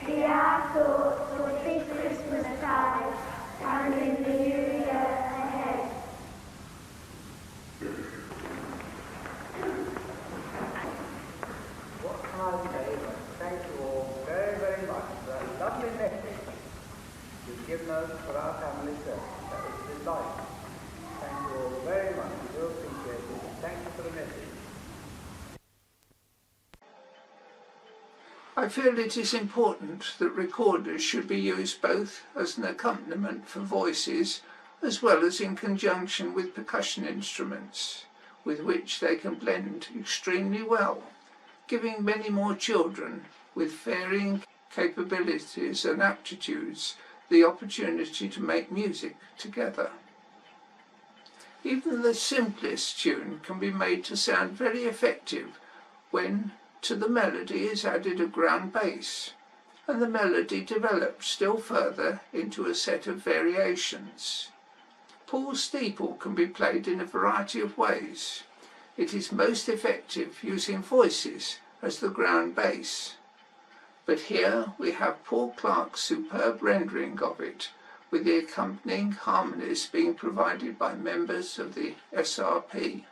Be our thoughts for this Christmas tide, and in the new year ahead. What can I say but thank you all very, very much for that lovely message you've given us for our family service. That was a delight. Thank you all very much. We do appreciate it. Thank you for the message. I feel it is important that recorders should be used both as an accompaniment for voices as well as in conjunction with percussion instruments, with which they can blend extremely well, giving many more children with varying capabilities and aptitudes the opportunity to make music together. Even the simplest tune can be made to sound very effective when to the melody is added a ground bass, and the melody develops still further into a set of variations. Paul's Steeple can be played in a variety of ways. It is most effective using voices as the ground bass. But here we have Paul Clark's superb rendering of it, with the accompanying harmonies being provided by members of the SRP.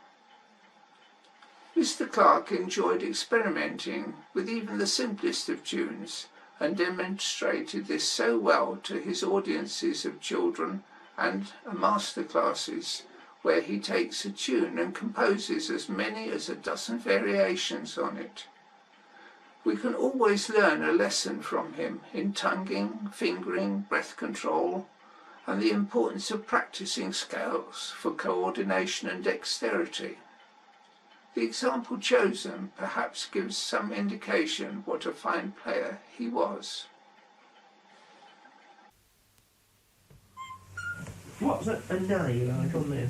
Mr. Clark enjoyed experimenting with even the simplest of tunes and demonstrated this so well to his audiences of children and master classes, where he takes a tune and composes as many as a dozen variations on it. We can always learn a lesson from him in tonguing, fingering, breath control, and the importance of practicing scales for coordination and dexterity. The example chosen perhaps gives some indication what a fine player he was. What's a nay like on there?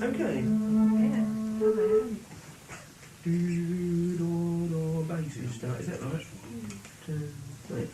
Okay. Do bass start, is that right? 2, 3.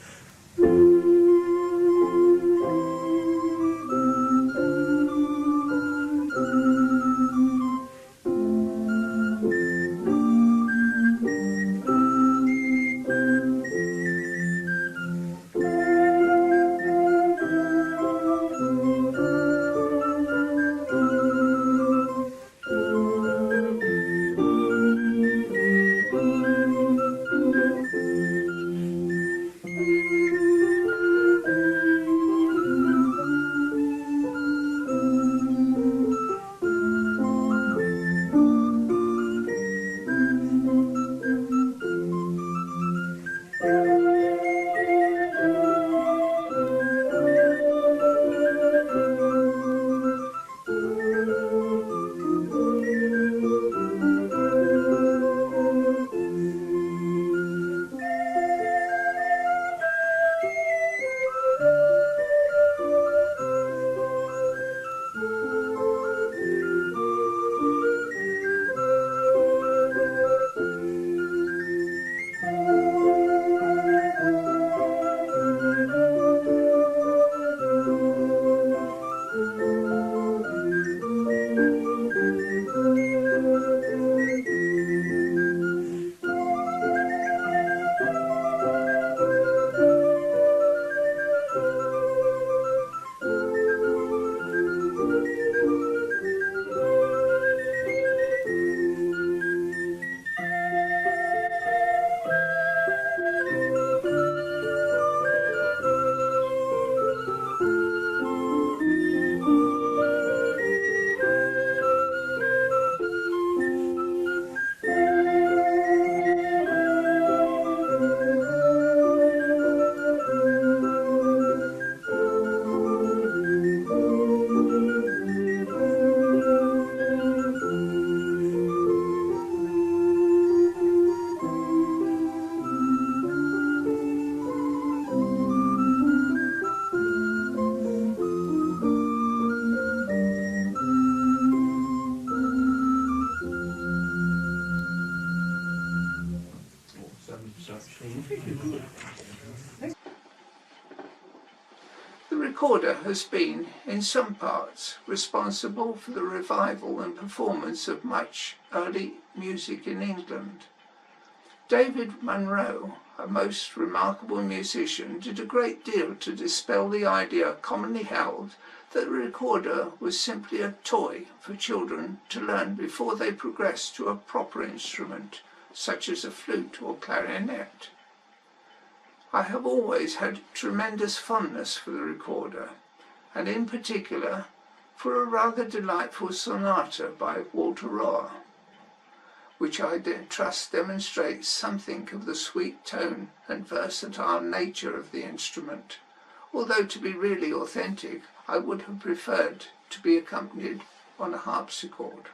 recorder has been, in some parts, responsible for the revival and performance of much early music in England. David Munro, a most remarkable musician, did a great deal to dispel the idea commonly held that the recorder was simply a toy for children to learn before they progressed to a proper instrument, such as a flute or clarinet. I have always had tremendous fondness for the recorder, and in particular for a rather delightful sonata by Walter Rohr, which I trust demonstrates something of the sweet tone and versatile nature of the instrument, although to be really authentic, I would have preferred to be accompanied on a harpsichord.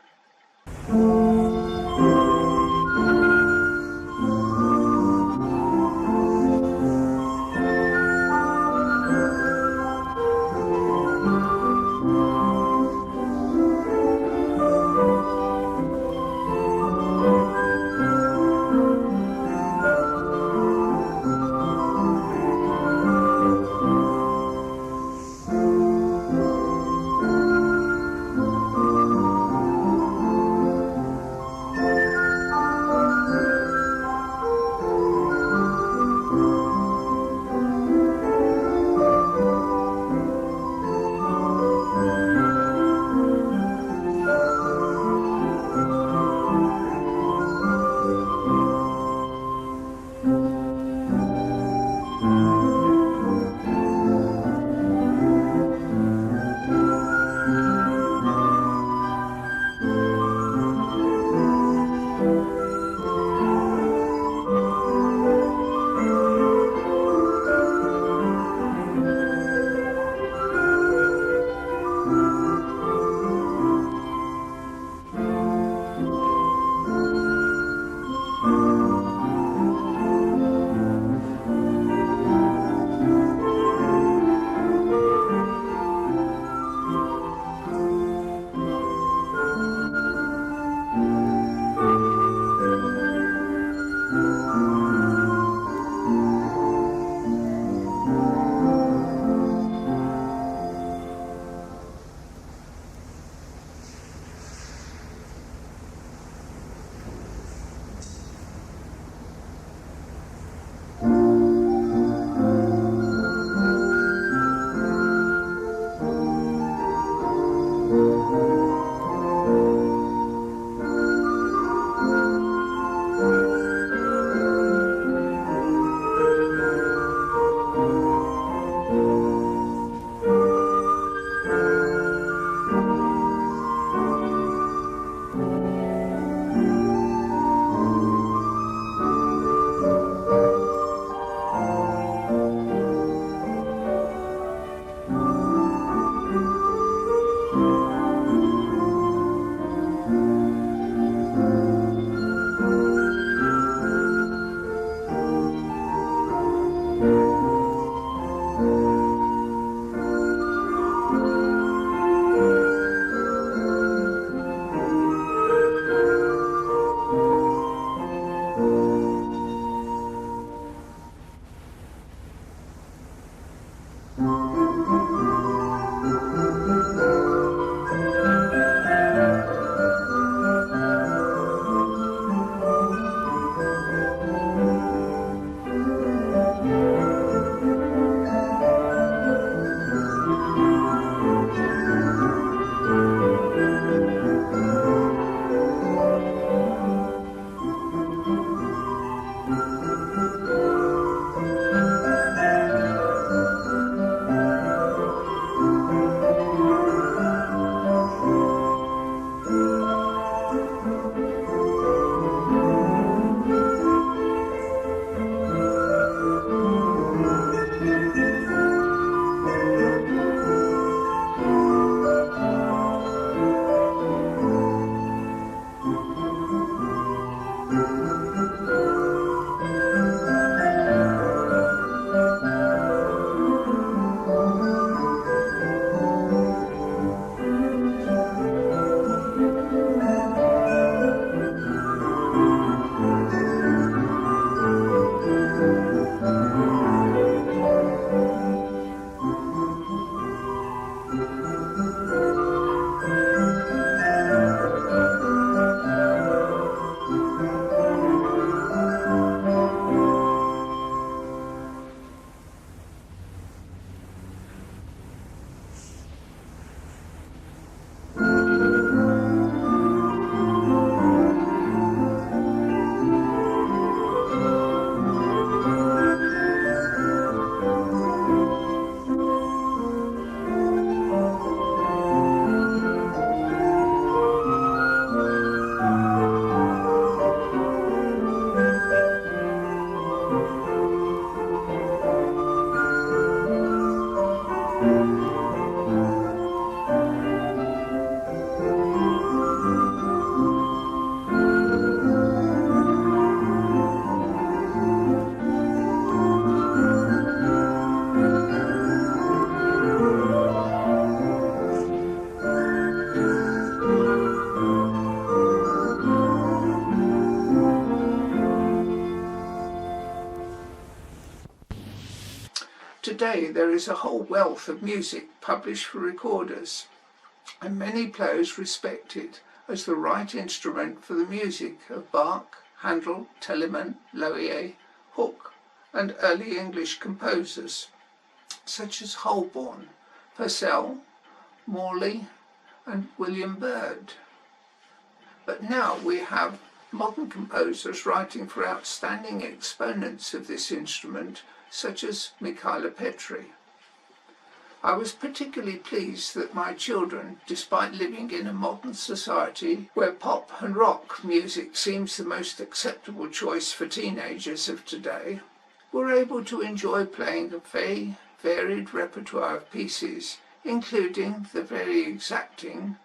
Today there is a whole wealth of music published for recorders, and many players respect it as the right instrument for the music of Bach, Handel, Telemann, Loewe, Hook, and early English composers such as Holborn, Purcell, Morley, and William Byrd. But now we have modern composers writing for outstanding exponents of this instrument, such as Michaela Petri. I was particularly pleased that my children, despite living in a modern society where pop and rock music seems the most acceptable choice for teenagers of today, were able to enjoy playing a very varied repertoire of pieces, including the very exacting,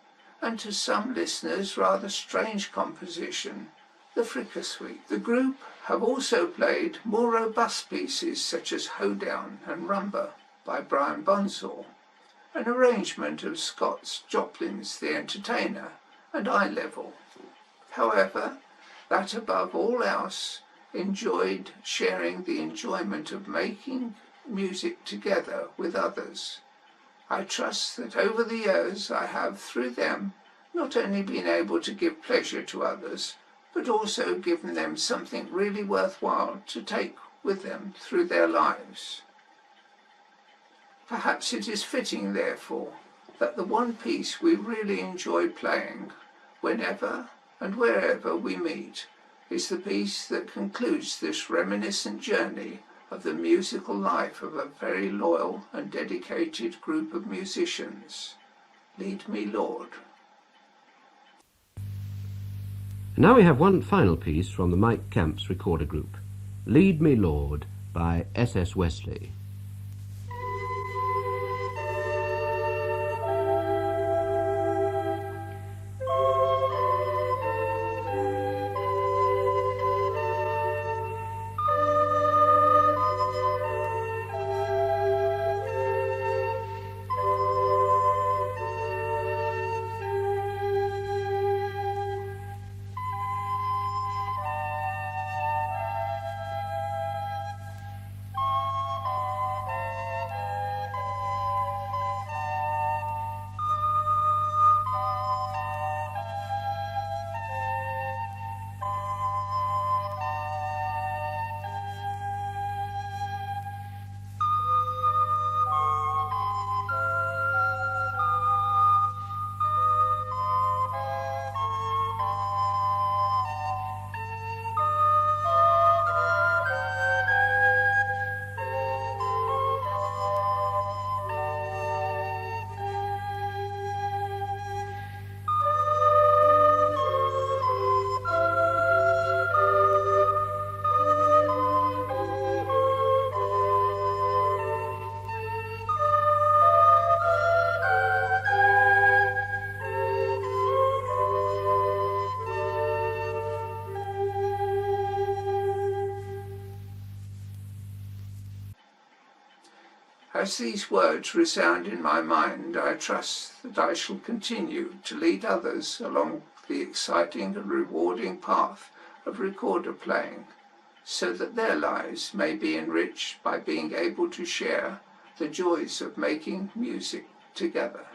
and to some listeners rather strange composition, the Fricker Suite. The group have also played more robust pieces such as Hoedown and Rumba by Brian Bonsall, an arrangement of Scott's Joplin's The Entertainer and Eye Level. However, that above all else enjoyed sharing the enjoyment of making music together with others. I trust that over the years I have, through them, not only been able to give pleasure to others, but also given them something really worthwhile to take with them through their lives. Perhaps it is fitting, therefore, that the one piece we really enjoy playing, whenever and wherever we meet, is the piece that concludes this reminiscent journey of the musical life of a very loyal and dedicated group of musicians. Lead Me, Lord. Now we have one final piece from the Mike Camps Recorder Group, Lead Me Lord by S.S. Wesley. As these words resound in my mind, I trust that I shall continue to lead others along the exciting and rewarding path of recorder playing, so that their lives may be enriched by being able to share the joys of making music together.